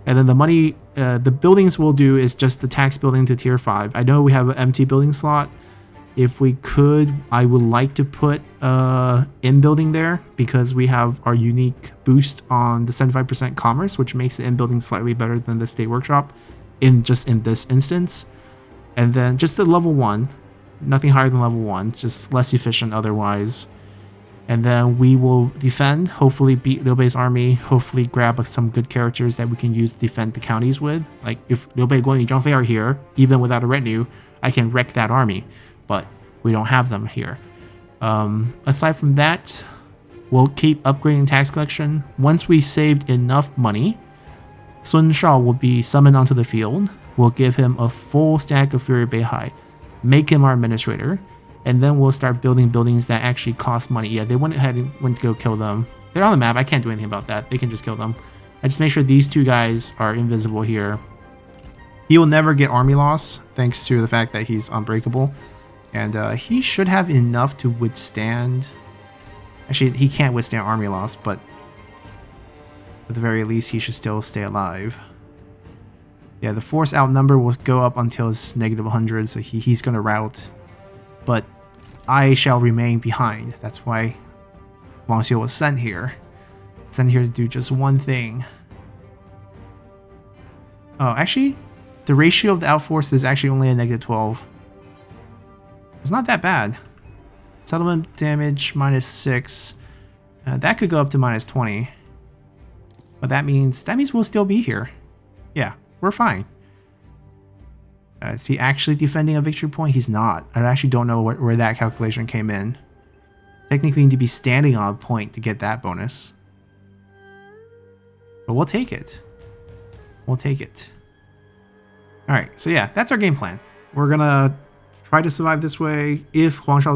And then the money, the buildings we'll do is just the tax building to tier 5. I know we have an empty building slot. If we could, I would like to put in building there, because we have our unique boost on the 75% commerce, which makes the in building slightly better than the state workshop in this instance. And then just the level 1, nothing higher than level 1, just less efficient otherwise. And then we will defend, hopefully beat Liu Bei's army, hopefully grab some good characters that we can use to defend the counties with. Like if Liu Bei, Guan Yu, Zhang Fei are here, even without a retinue, I can wreck that army. But we don't have them here. Aside from that, we'll keep upgrading tax collection. Once we saved enough money, Sun Shao will be summoned onto the field. We'll give him a full stack of Fury Beihai, make him our administrator, and then we'll start building buildings that actually cost money. Yeah, they went ahead and went to go kill them. They're on the map. I can't do anything about that. They can just kill them. I just make sure these two guys are invisible here. He will never get army loss, thanks to the fact that he's unbreakable. And he should have enough to withstand... Actually, he can't withstand army loss, but at the very least, he should still stay alive. Yeah, the force outnumber will go up until it's negative 100, so he's going to rout. But I shall remain behind. That's why Wang Xiu was sent here. Sent here to do just one thing. Oh, actually, the ratio of the outforce is actually only a negative 12. It's not that bad. Settlement damage minus 6. That could go up to minus 20. But that means we'll still be here. Yeah, we're fine. Is he actually defending a victory point? He's not. I actually don't know where that calculation came in. Technically, you need to be standing on a point to get that bonus. But we'll take it. We'll take it. Alright, so yeah, that's our game plan. We're gonna try to survive this way. If Huang Shao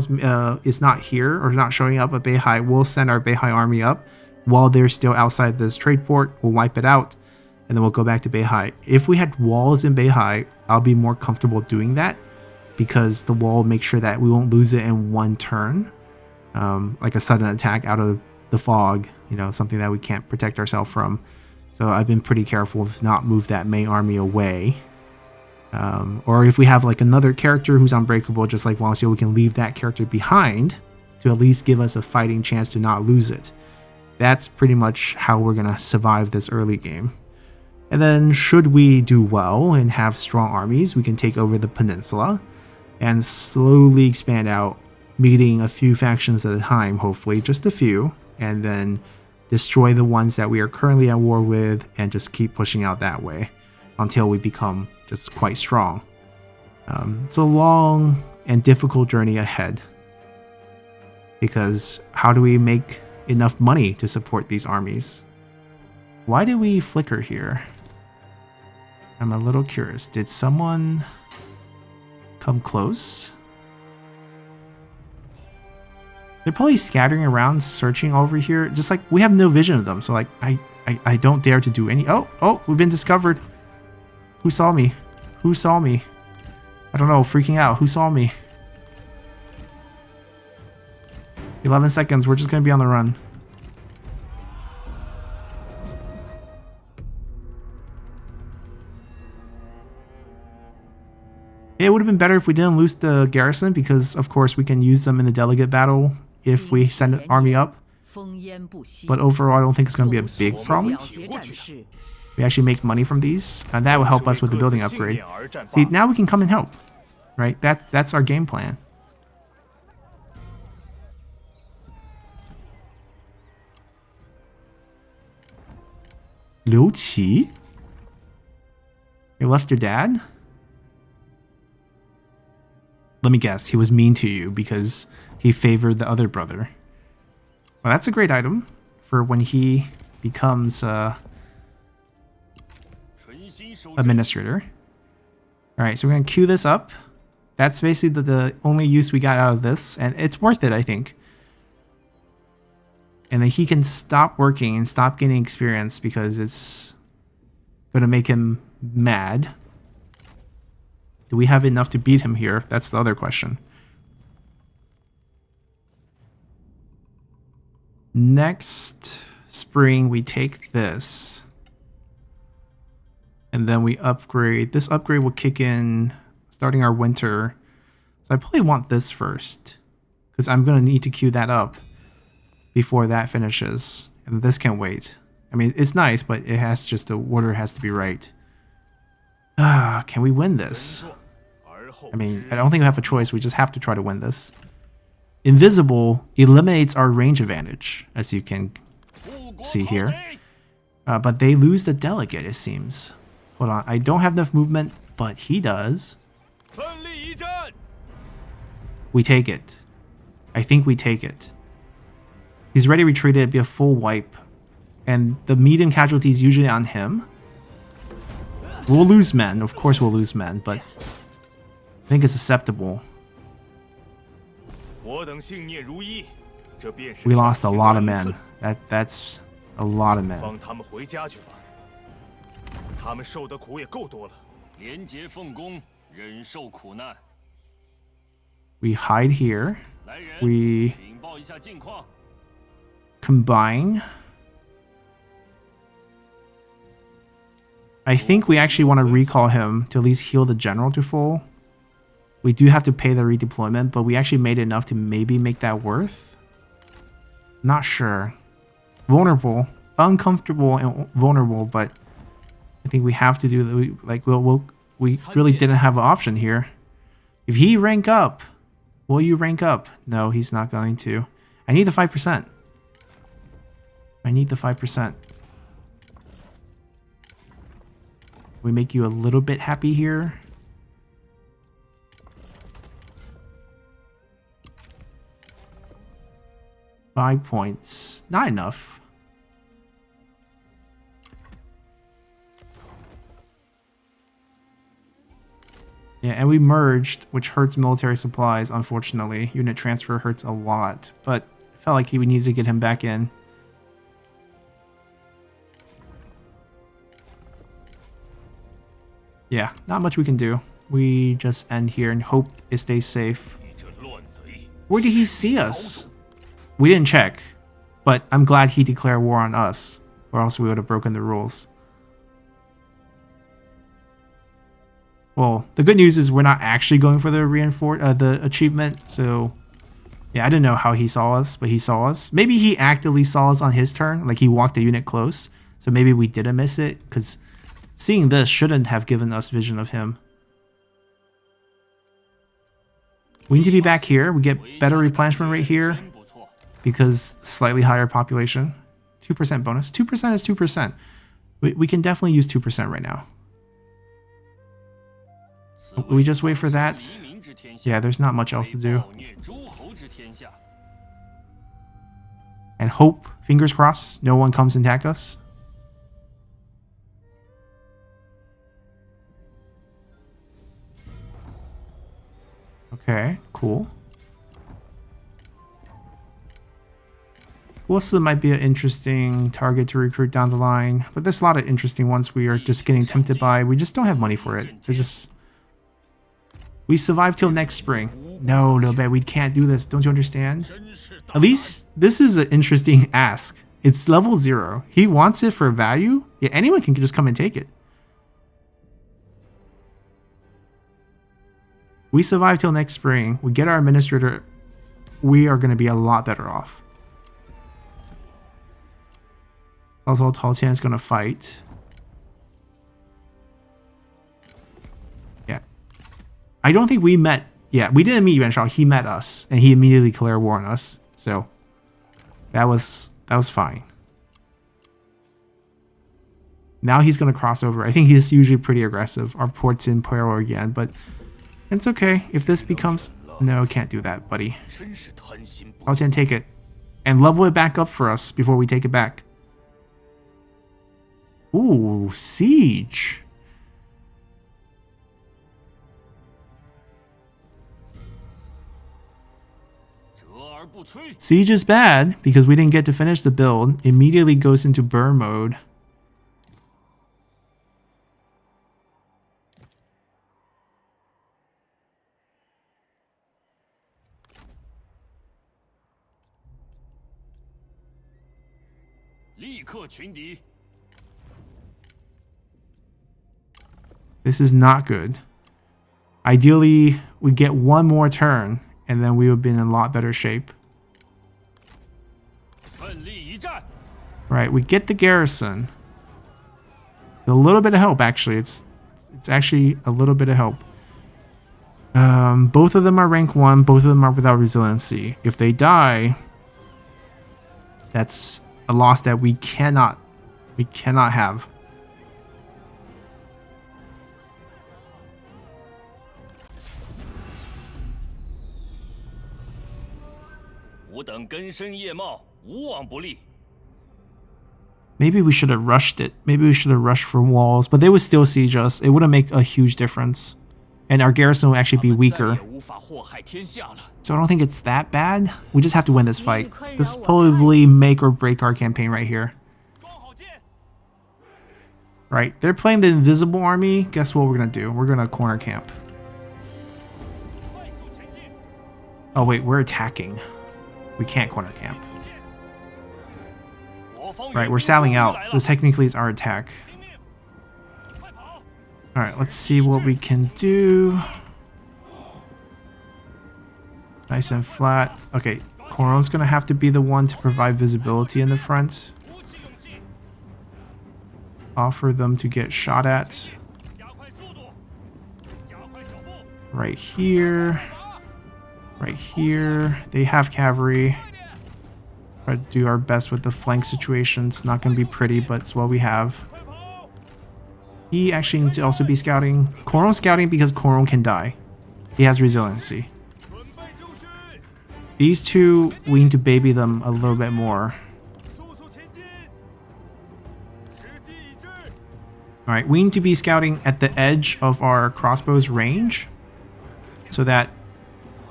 is not here or not showing up at Beihai, we'll send our Beihai army up while they're still outside this trade port. We'll wipe it out, and then we'll go back to Beihai. If we had walls in Beihai, I'll be more comfortable doing that, because the wall makes sure that we won't lose it in one turn. Like a sudden attack out of the fog, something that we can't protect ourselves from. So I've been pretty careful to not move that main army away. Or if we have like another character who's unbreakable, just like Wang Xiu, we can leave that character behind to at least give us a fighting chance to not lose it. That's pretty much how we're going to survive this early game. And then should we do well and have strong armies, we can take over the peninsula and slowly expand out, meeting a few factions at a time, hopefully just a few, and then destroy the ones that we are currently at war with and just keep pushing out that way until we become just quite strong. It's a long and difficult journey ahead, because how do we make enough money to support these armies? Why did we flicker here? I'm a little curious. Did someone come close? They're probably scattering around, searching over here. Just like we have no vision of them. So like I don't dare to do any. Oh, we've been discovered. Who saw me? Who saw me? I don't know, freaking out. Who saw me? 11 seconds. We're just gonna be on the run. It would have been better if we didn't lose the garrison, because of course we can use them in the delegate battle if we send an army up. But overall, I don't think it's going to be a big problem. We actually make money from these, and that will help us with the building upgrade. See, now we can come and help, right? That's our game plan. Liu Qi? You left your dad? Let me guess, he was mean to you because he favored the other brother. Well, that's a great item for when he becomes administrator. Alright, so we're going to queue this up. That's basically the only use we got out of this, and it's worth it, I think. And then he can stop working and stop getting experience because it's going to make him mad. Do we have enough to beat him here? That's the other question. Next spring, we take this. And then we upgrade. This upgrade will kick in starting our winter. So I probably want this first, because I'm going to need to queue that up before that finishes. And this can wait. I mean, it's nice, but it has just, the order has to be right. Can we win this? I mean, I don't think we have a choice. We just have to try to win this. Invisible eliminates our range advantage, as you can see here. But they lose the delegate, it seems. Hold on, I don't have enough movement, but he does. We take it. I think we take it. He's ready to retreat. It'd be a full wipe. And the median casualty is usually on him. We'll lose men. Of course we'll lose men, but I think it's acceptable. We lost a lot of men. That's a lot of men. We hide here. We combine. I think we actually want to recall him to at least heal the general to full. We do have to pay the redeployment, but we actually made enough to maybe make that worth. Not sure. Vulnerable, uncomfortable, and vulnerable, but I think we have to do that. We really didn't have an option here. If he rank up, will you rank up? No, he's not going to. I need the 5%. I need the 5%. We make you a little bit happy here. Five points. Not enough. Yeah, and we merged, which hurts military supplies, unfortunately. Unit transfer hurts a lot, but I felt like we needed to get him back in. Yeah, not much we can do. We just end here and hope it stays safe. Where did he see us? We didn't check, but I'm glad he declared war on us, or else we would have broken the rules. Well, the good news is we're not actually going for the achievement, so yeah, I didn't know how he saw us, but he saw us. Maybe he actively saw us on his turn, like he walked a unit close, so maybe we didn't miss it, because Seeing this shouldn't have given us vision of him. We need to be back here. We get better replenishment rate here because slightly higher population. 2% bonus. 2% is 2%. We can definitely use 2% right now. We just wait for that. Yeah, there's not much else to do. And hope, fingers crossed, no one comes and attack us. Okay, cool. Wilson might be an interesting target to recruit down the line, but there's a lot of interesting ones we are just getting tempted by. We just don't have money for it. It's just... We survive till next spring. No, no, man, we can't do this. Don't you understand? At least this is an interesting ask. It's level 0. He wants it for value? Yeah, anyone can just come and take it. We survive till next spring. We get our administrator. We are going to be a lot better off. Also, Tao Qian is going to fight. Yeah. I don't think we met. Yeah, we didn't meet Yuan Shao. He met us, and he immediately declared war on us. So that was fine. Now he's going to cross over. I think he's usually pretty aggressive. Our port's in peril again, but it's okay. If this becomes... No, can't do that, buddy. Tao Qian, take it. And level it back up for us before we take it back. Ooh, siege. Siege is bad because we didn't get to finish the build. Immediately goes into burn mode. This is not good. Ideally, we get one more turn, and then we would be in a lot better shape. Right, we get the garrison. A little bit of help, actually. It's actually a little bit of help. Both of them are rank 1. Both of them are without resiliency. If they die, that's a loss that we cannot have. Maybe we should have rushed it. Maybe we should have rushed for walls, but they would still siege us. It wouldn't make a huge difference. And our garrison would actually be weaker. So I don't think it's that bad. We just have to win this fight. This will probably make or break our campaign right here. Right, they're playing the invisible army. Guess what we're going to do? We're going to corner camp. Oh wait, we're attacking. We can't corner camp. Right, we're sallying out, so technically it's our attack. Alright, let's see what we can do. Nice and flat. Okay, Coron's gonna have to be the one to provide visibility in the front. Offer them to get shot at. Right here. Right here. They have cavalry. Try to do our best with the flank situation. It's not going to be pretty, but it's what we have. He actually needs to also be scouting. Coron's scouting because Coron can die. He has resiliency. These two, we need to baby them a little bit more. Alright, we need to be scouting at the edge of our crossbow's range so that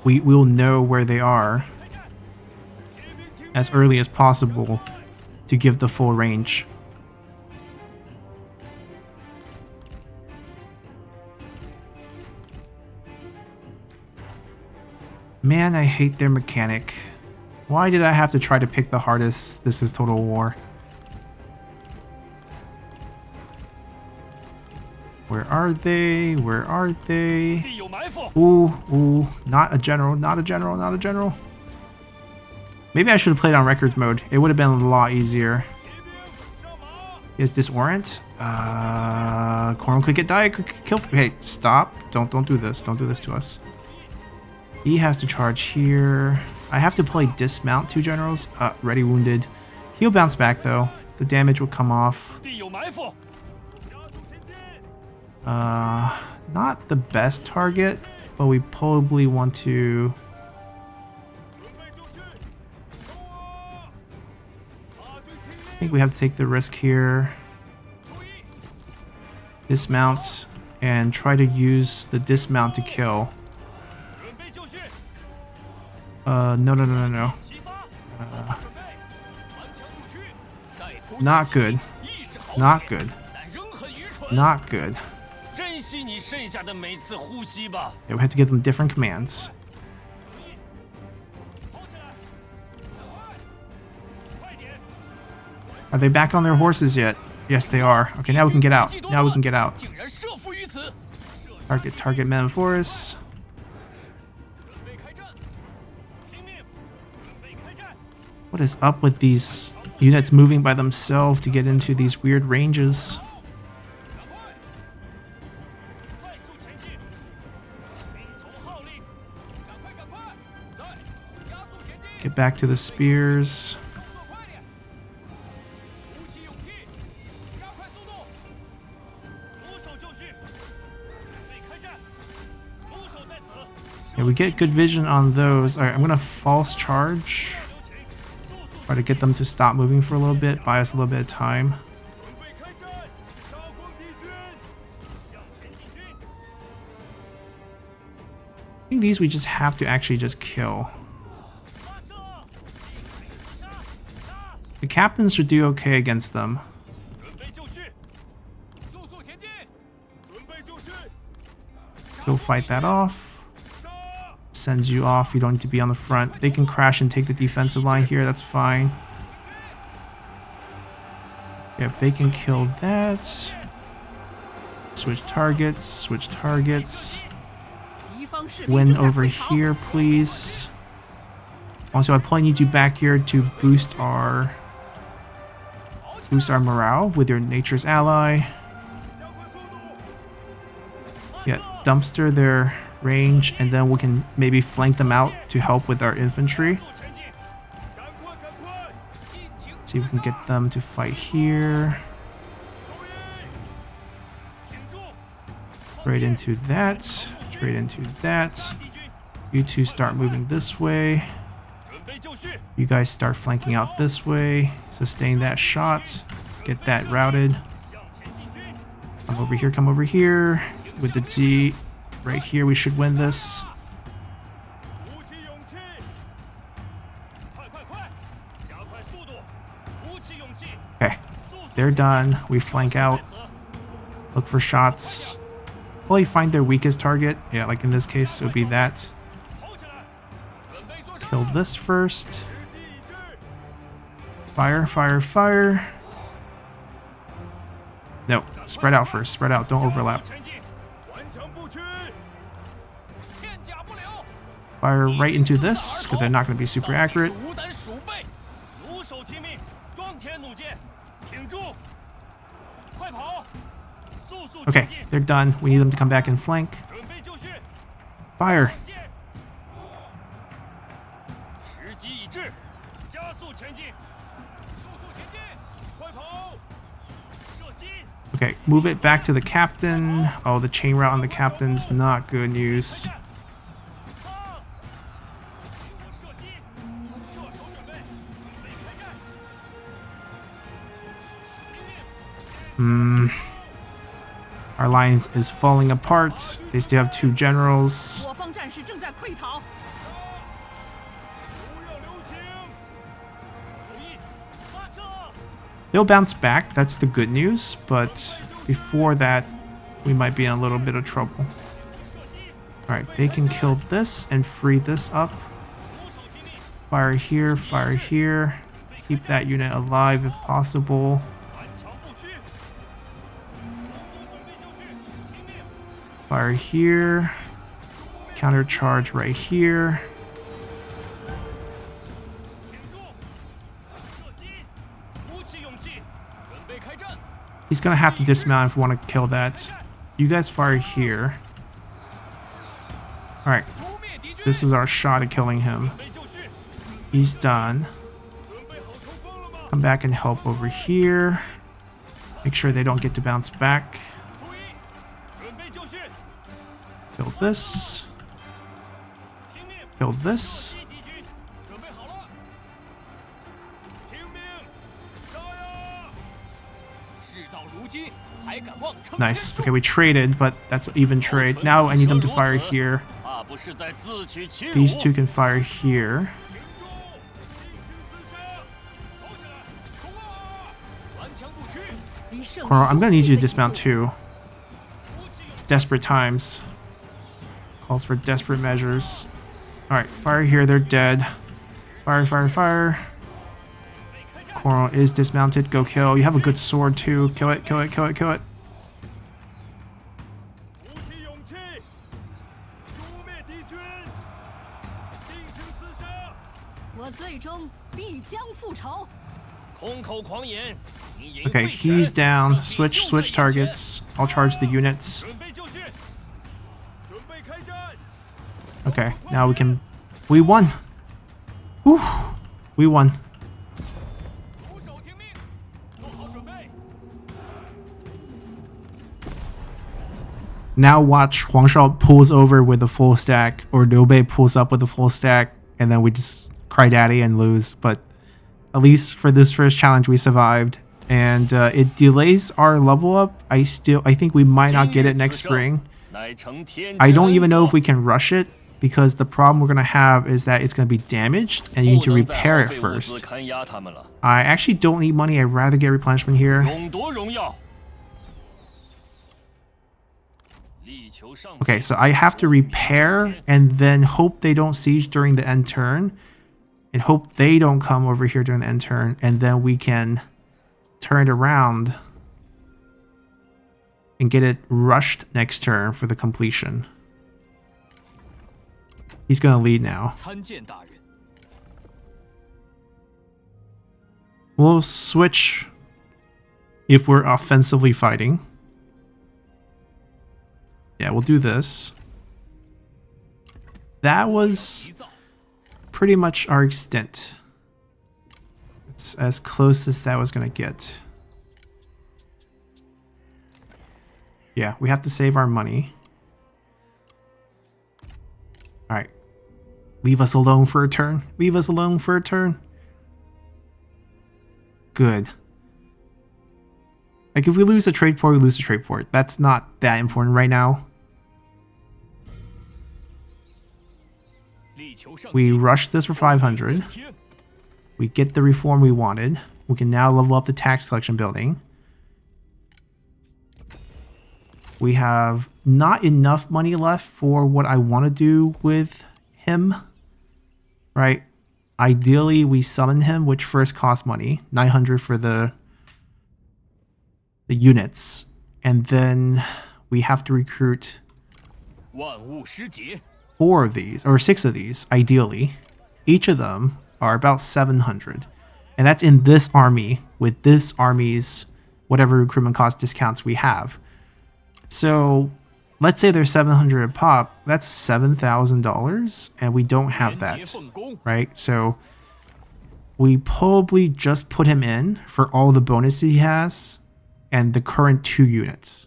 we will know where they are as early as possible to give the full range. Man, I hate their mechanic. Why did I have to try to pick the hardest? This is Total War. Where are they? Where are they? Ooh, ooh, not a general, not a general, not a general. Maybe I should have played on records mode. It would have been a lot easier. Is this Orient? Corn could get died. Could kill. Hey, stop! Don't do this. Don't do this to us. He has to charge here. I have to play dismount 2 generals. Ready wounded. He'll bounce back though. The damage will come off. 必有埋伏。 Not the best target, but we probably want to. I think we have to take the risk here. Dismount and try to use the dismount to kill. 准备就绪。 No. 齐发。准备。顽强不屈。再突袭 Not good. 意识好 Not 且 good. 但仍很愚蠢。 Not good. 珍惜你剩下的每次呼吸吧。 Yeah, we have to give them different commands. 跑起来。快点。 Are they back on their horses yet? Yes, they are. Okay, now we can get out. Now we can get out. 竟然设伏于此。 Target Manforce. 准备开战。听命。准备开战。 What is up with these units moving by themselves to get into these weird ranges? 赶快。快速前进。兵从号令。赶快赶快。在。加速前进。 Get back to the spears. 动作快点。鼓起勇气。加快速度。俯首就绪。准备开战。俯首在此。 Yeah, we get good vision on those. Alright, I'm gonna false charge. 留情。速速 Try to get them to stop moving for a little bit, buy us a little bit of time. 准备开战。杀光敌军。向前进军。 I think these we just have to actually just kill. 发射。杀。杀。 The captains should do okay against them. 准备就绪。速速前进。准备就绪。 Go fight that off. 杀。 Sends you off. You don't need to be on the front. They can crash and take the defensive line here. That's fine. Yeah, if they can kill that. Switch targets. Switch targets. 敌方士兵 Win 正在 over 溃逃 here, please. Also, I probably need you back here to boost our morale with your nature's ally. 加快速度。 Yeah, dumpster their range, and then we can maybe flank them out to help with our infantry. 速前进。赶快赶快。尽情 See if we can get them to fight here. 注意。挺住。 Straight into that. Straight into that. 敌军。 You two start moving this way. 准备就绪。 You guys start flanking out this way. Sustain that shot. Get that routed. 向前进军。 Come over here, come over here. With the G right here, we should win this. 鼓起勇气。快快快。加快速度。鼓起勇气。 Okay, 速速 they're done. We flank out. 在此。 Look for shots. Probably find their weakest target. Yeah, like in this case, it would be that. 跑起来。准备做事。 Kill this first. 时机已至。 Fire, fire, fire. No, spread out first. Spread out. Don't overlap. 前进。顽强不屈。片甲不留。 Fire right into this, because they're not going to be super accurate. 无胆鼠辈，俯首听命，装填弩箭，挺住，快跑，速速 Okay, 前进， they're done. We need them to come back and flank. 准备就绪， Fire. 剑，时机已至，加速前进，速速前进，快跑，射击， Okay, move it back to the captain. Oh, the chain route on the captain's not good news. 放，给我射击，射手准备，准备开战，听命。 Our alliance is falling apart. They still have 2 generals. 我方战士正在溃逃，不要留情！注意，发射！ They'll bounce back. That's the good news. But before that, we might be in a little bit of trouble. 射击！ Alright, they can kill this and free this up. 俯首听命， Fire here, fire here. Keep that unit alive if possible. 顽强不屈。准备就绪，听命， Fire here. Counter charge right here. 挺住，射击，鼓起勇气，准备开战。 These gonna have to dismount if we want to kill that. You guys fire here. Alright. This is our shot at killing him. He's done. Come back and help over here. Make sure they don't get to bounce back. Kill this. Kill this. Nice. Okay, we traded, but that's an even trade. Now I need them to fire here. These two can fire here. Coral, I'm gonna need you to dismount too. It's desperate times. Calls for desperate measures. Alright, fire here, they're dead. Fire, fire, fire. Coral is dismounted, go kill. You have a good sword too. Kill it, kill it, kill it, kill it. Okay, he's down. Switch targets. I'll charge the units. Okay, now we won. Whew, we won. Now watch Huang Shao pulls over with a full stack, or Liu Bei pulls up with a full stack, and then we just cry daddy and lose. But at least for this first challenge, we survived, and it delays our level up. I think we might not get it next spring. I don't even know if we can rush it, because the problem we're gonna have is that it's gonna be damaged, and you need to repair it first. I actually don't need money. I'd rather get replenishment here. Okay, so I have to repair and then hope they don't siege during the end turn, and hope they don't come over here during the end turn, and then we can turn it around and get it rushed next turn for the completion. He's gonna lead now. We'll switch if we're offensively fighting. Yeah, we'll do this. That was pretty much our extent. It's as close as that was gonna get. Yeah, we have to save our money. Alright. Leave us alone for a turn. Leave us alone for a turn. Good. Like, if we lose a trade port, we lose a trade port. That's not that important right now. We rushed this for 500. We get the reform we wanted. We can now level up the tax collection building. We have not enough money left for what I want to do with him. Right? Ideally, we summon him, which first costs money. 900 for the units, and then we have to recruit 4 of these, or 6 of these, ideally. Each of them are about 700, and that's in this army, with this army's whatever recruitment cost discounts we have. So let's say there's 700 a pop, that's $7,000, and we don't have that, right? So we probably just put him in for all the bonuses he has and the current 2 units.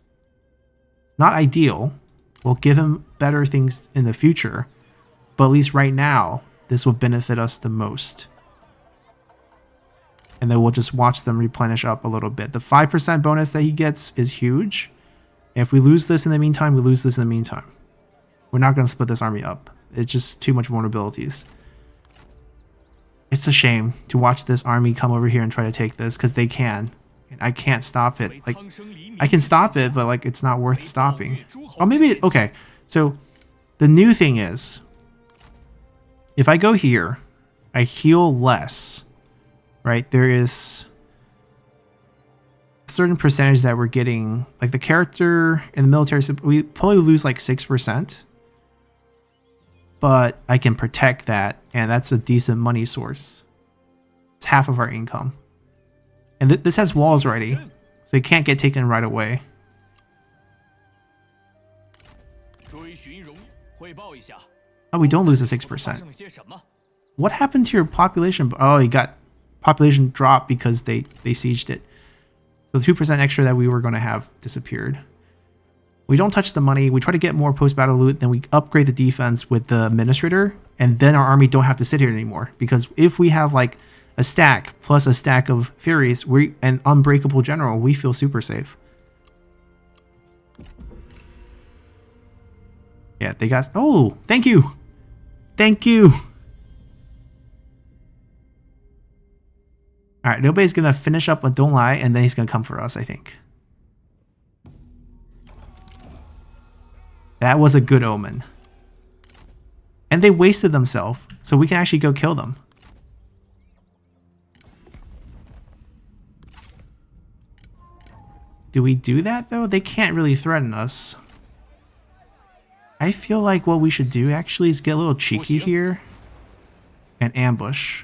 Not ideal. We'll give him better things in the future, but at least right now, this will benefit us the most. And then we'll just watch them replenish up a little bit. The 5% bonus that he gets is huge. And if we lose this in the meantime, we lose this in the meantime. We're not going to split this army up. It's just too much vulnerabilities. It's a shame to watch this army come over here and try to take this, because they can. And I can't stop it. Like, I can stop it, but like, it's not worth stopping. Oh, maybe okay. So the new thing is, if I go here, I heal less, right? There is a certain percentage that we're getting, like the character in the military, we probably lose like 6%, but I can protect that, and that's a decent money source. It's half of our income. And this has walls already, So he can't get taken right away. 追寻荣，汇报一下。 Oh, we don't lose the 发 6%. 生了些什么？ What happened to your population? Oh, you got population drop because they sieged it. So the 2% extra that we were going to have disappeared. We don't touch the money. We try to get more post-battle loot. Then we upgrade the defense with the administrator. And then our army don't have to sit here anymore. Because if we have like a stack plus a stack of Furies and Unbreakable General, we feel super safe. Yeah, they got... Oh, thank you. Thank you. Alright, nobody's going to finish up with Don't Lie, and then he's going to come for us, I think. That was a good omen. And they wasted themselves, so we can actually go kill them. Do we do that, though? They can't really threaten us. I feel like what we should do, actually, is get a little cheeky here. And ambush.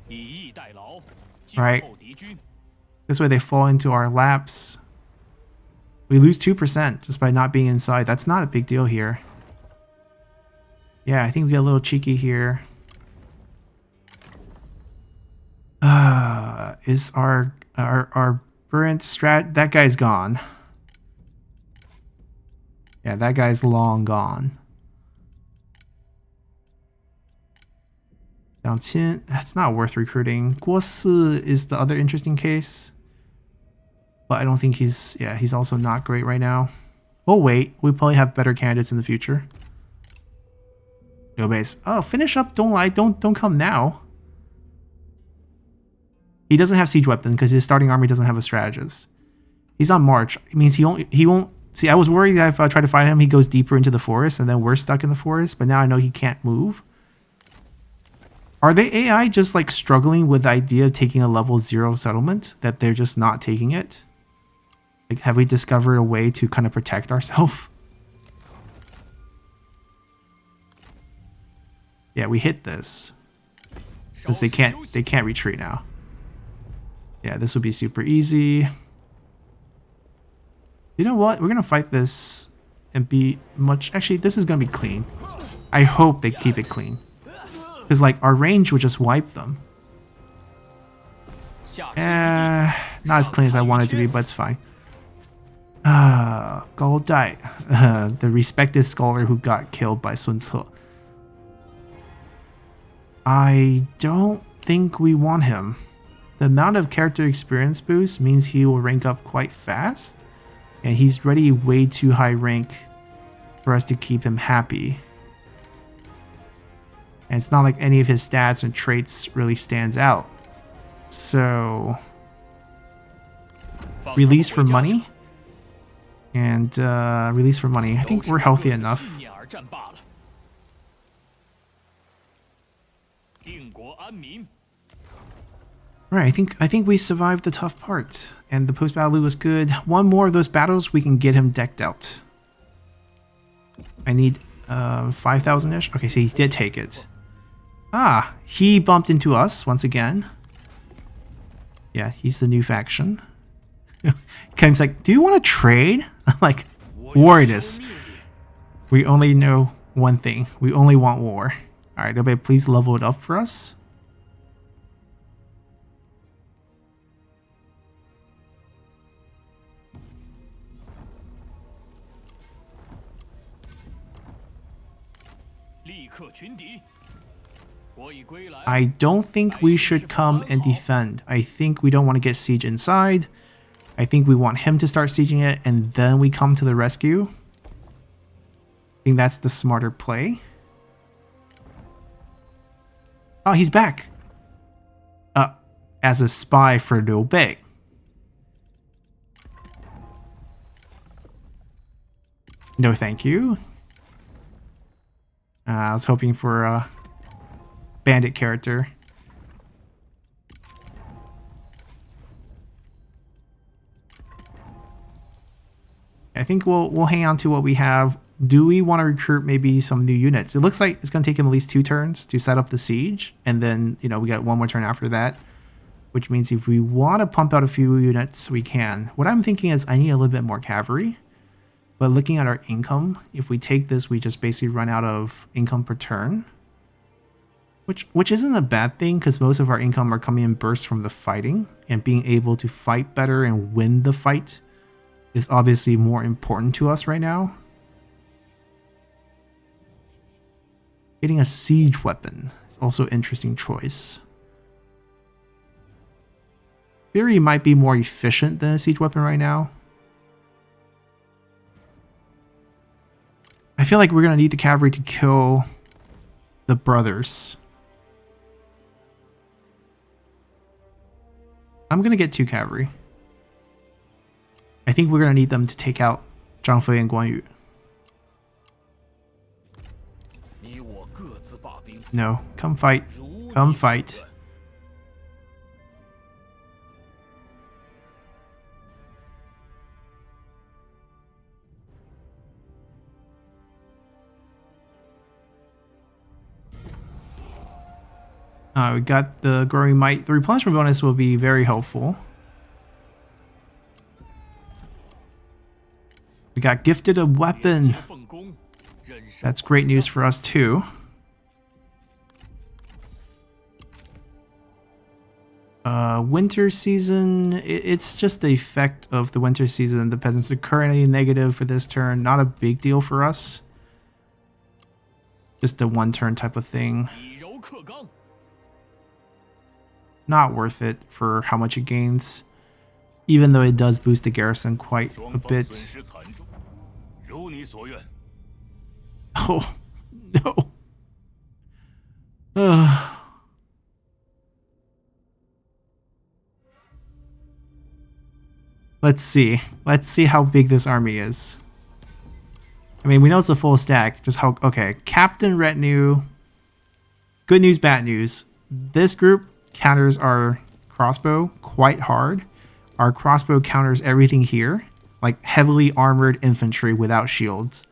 以逸待劳，静 Right. 候敌军。 This way they fall into our laps. We lose 2% just by not being inside. That's not a big deal here. Yeah, I think we get a little cheeky here. Is our Brent strat... That guy's gone. Yeah, that guy's long gone. Down 10. That's not worth recruiting. Guo Si is the other interesting case. But I don't think he's... Yeah, he's also not great right now. We'll wait. We probably have better candidates in the future. No base. Oh, finish up. Don't lie. Don't come now. He doesn't have siege weapon because his starting army doesn't have a strategist. He's on march. It means he won't... See, I was worried that if I try to fight him, he goes deeper into the forest and then we're stuck in the forest. But now I know he can't move. Are they AI just like struggling with the idea of taking a level 0 settlement? That they're just not taking it? Like, have we discovered a way to kind of protect ourselves? Yeah, we hit this. Because they can't retreat now. Yeah, this would be super easy. You know what? We're gonna fight this and be much... Actually, this is gonna be clean. I hope they keep it clean. Because, like, our range would just wipe them. Not as clean as I want it to be, but it's fine. Gao Dai. The respected scholar who got killed by Sun Ce. I don't think we want him. The amount of character experience boost means he will rank up quite fast. And he's already way too high rank for us to keep him happy. And it's not like any of his stats and traits really stands out. So... Release for money. And release for money. I think we're healthy enough. Right, I think we survived the tough part. And the post-battle loot was good. One more of those battles, we can get him decked out. I need 5,000-ish. Okay, so he did take it. Ah, he bumped into us once again. Yeah, he's the new faction. He's like, do you want to trade? I'm like, war it is. We only know one thing. We only want war. Alright, everybody please level it up for us. I don't think we should come and defend. I think we don't want to get siege inside. I think we want him to start sieging it and then we come to the rescue. I think that's the smarter play. Oh, he's back. As a spy for Liu Bei. No thank you. I was hoping for a bandit character. I think we'll hang on to what we have. Do we want to recruit maybe some new units? It looks like it's going to take him at least 2 turns to set up the siege. And then, you know, we got one more turn after that. which means if we want to pump out a few units, we can. What I'm thinking is I need a little bit more cavalry. But looking at our income, if we take this, we just basically run out of income per turn. Which isn't a bad thing, because most of our income are coming in bursts from the fighting. And being able to fight better and win the fight is obviously more important to us right now. Getting a siege weapon is also an interesting choice. Theory might be more efficient than a siege weapon right now. I feel like we're going to need the cavalry to kill the brothers. I'm going to get 2 cavalry. I think we're going to need them to take out Zhang Fei and Guan Yu. No, come fight. Come fight. We got the growing might. The replenishment bonus will be very helpful. We got gifted a weapon. That's great news for us too. Winter season, it's just the effect of the winter season. The peasants are currently negative for this turn. Not a big deal for us. Just a 1 turn type of thing. Not worth it for how much it gains, even though it does boost the garrison quite a bit. Oh, no. Let's see. Let's see how big this army is. I mean, we know it's a full stack. Just how... Okay, Captain Retinue. Good news, bad news. This group counters our crossbow quite hard. Our crossbow counters everything here, like heavily armored infantry without shields.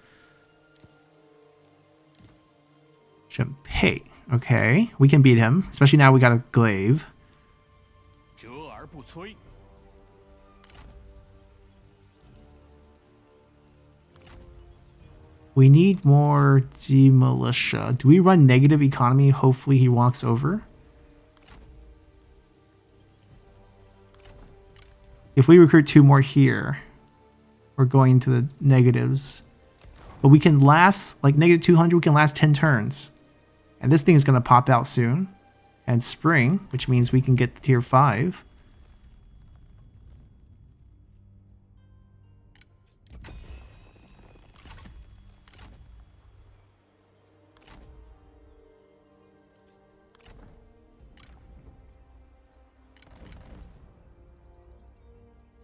Champei. Okay, we can beat him, especially now we got a glaive. We need more demilitia. Do we run negative economy? Hopefully he walks over. If we recruit 2 more here, we're going to the negatives. But we can last, like negative 200, we can last 10 turns. And this thing is going to pop out soon. And spring, which means we can get the tier 5.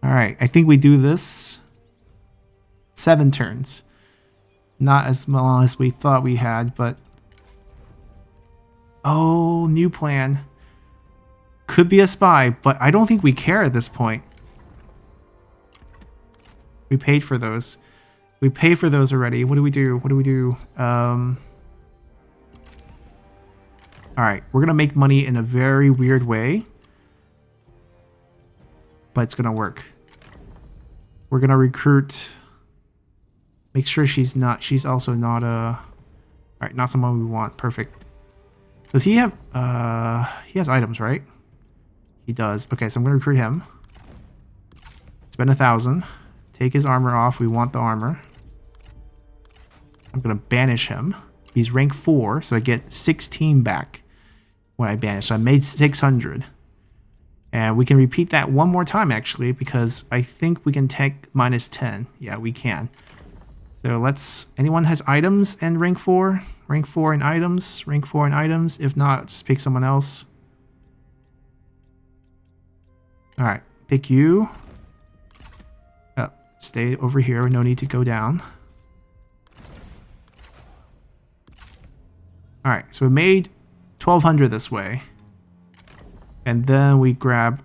Alright, I think we do this 7 turns. Not as long as we thought we had, but... Oh, new plan. Could be a spy, but I don't think we care at this point. We paid for those. We paid for those already. What do we do? What do we do? Alright, we're gonna make money in a very weird way. But it's gonna work. We're gonna recruit. Make sure she's also not a... Alright, not someone we want. Perfect. Does he have... he has items, right? He does. Okay, so I'm gonna recruit him. Spend 1,000. Take his armor off. We want the armor. I'm gonna banish him. He's rank 4, so I get 16 back when I banish. So I made 600. And we can repeat that one more time, actually, because I think we can take -10. Yeah, we can. So let's... Anyone has items and rank 4? Rank 4 in items? Rank 4 in items? If not, just pick someone else. Alright, pick you. Oh, stay over here. No need to go down. Alright, so we made 1,200 this way. And then we grab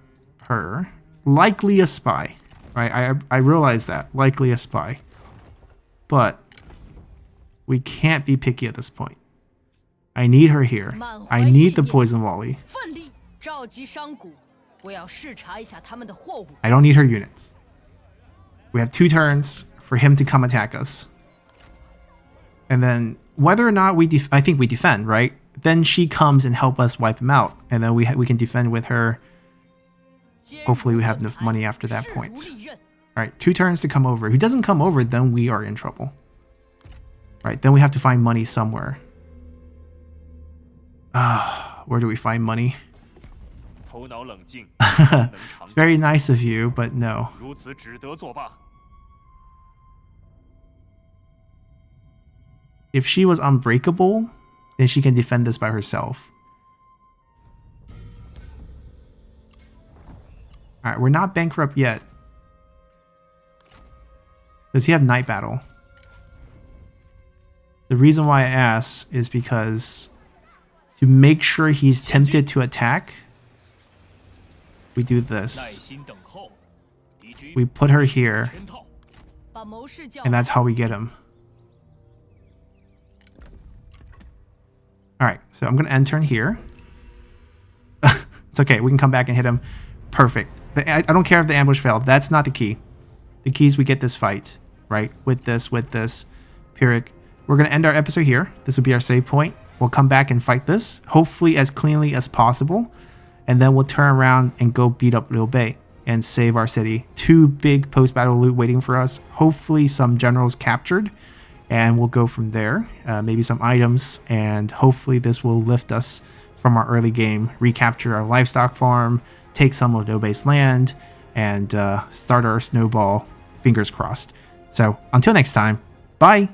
her. Likely a spy. Right? I realize that. Likely a spy. But we can't be picky at this point. I need her here. I need the poison volley. 我要视察一下他们的货物。 I don't need her units. We have 2 turns for him to come attack us. And then whether or not I think we defend, right? Then she comes and help us wipe him out. And then we can defend with her. Hopefully we have enough money after that point. Alright, 2 turns to come over. If he doesn't come over, then we are in trouble. Right, then we have to find money somewhere. Where do we find money? It's very nice of you, but no. If she was unbreakable, then she can defend this by herself. Alright, we're not bankrupt yet. Does he have night battle? The reason why I ask is because to make sure he's tempted to attack, we do this. We put her here, and that's how we get him. Alright, so I'm going to end turn here. It's okay, we can come back and hit him. Perfect. I don't care if the ambush failed. That's not the key. The key is we get this fight, right? With this. Pyrrhic. We're going to end our episode here. This will be our save point. We'll come back and fight this, hopefully as cleanly as possible. And then we'll turn around and go beat up Liu Bei and save our city. 2 big post-battle loot waiting for us. Hopefully some generals captured. And we'll go from there. Maybe some items. And hopefully this will lift us from our early game. Recapture our livestock farm. Take some of Liu Bei's land. And start our snowball. Fingers crossed. So until next time. Bye.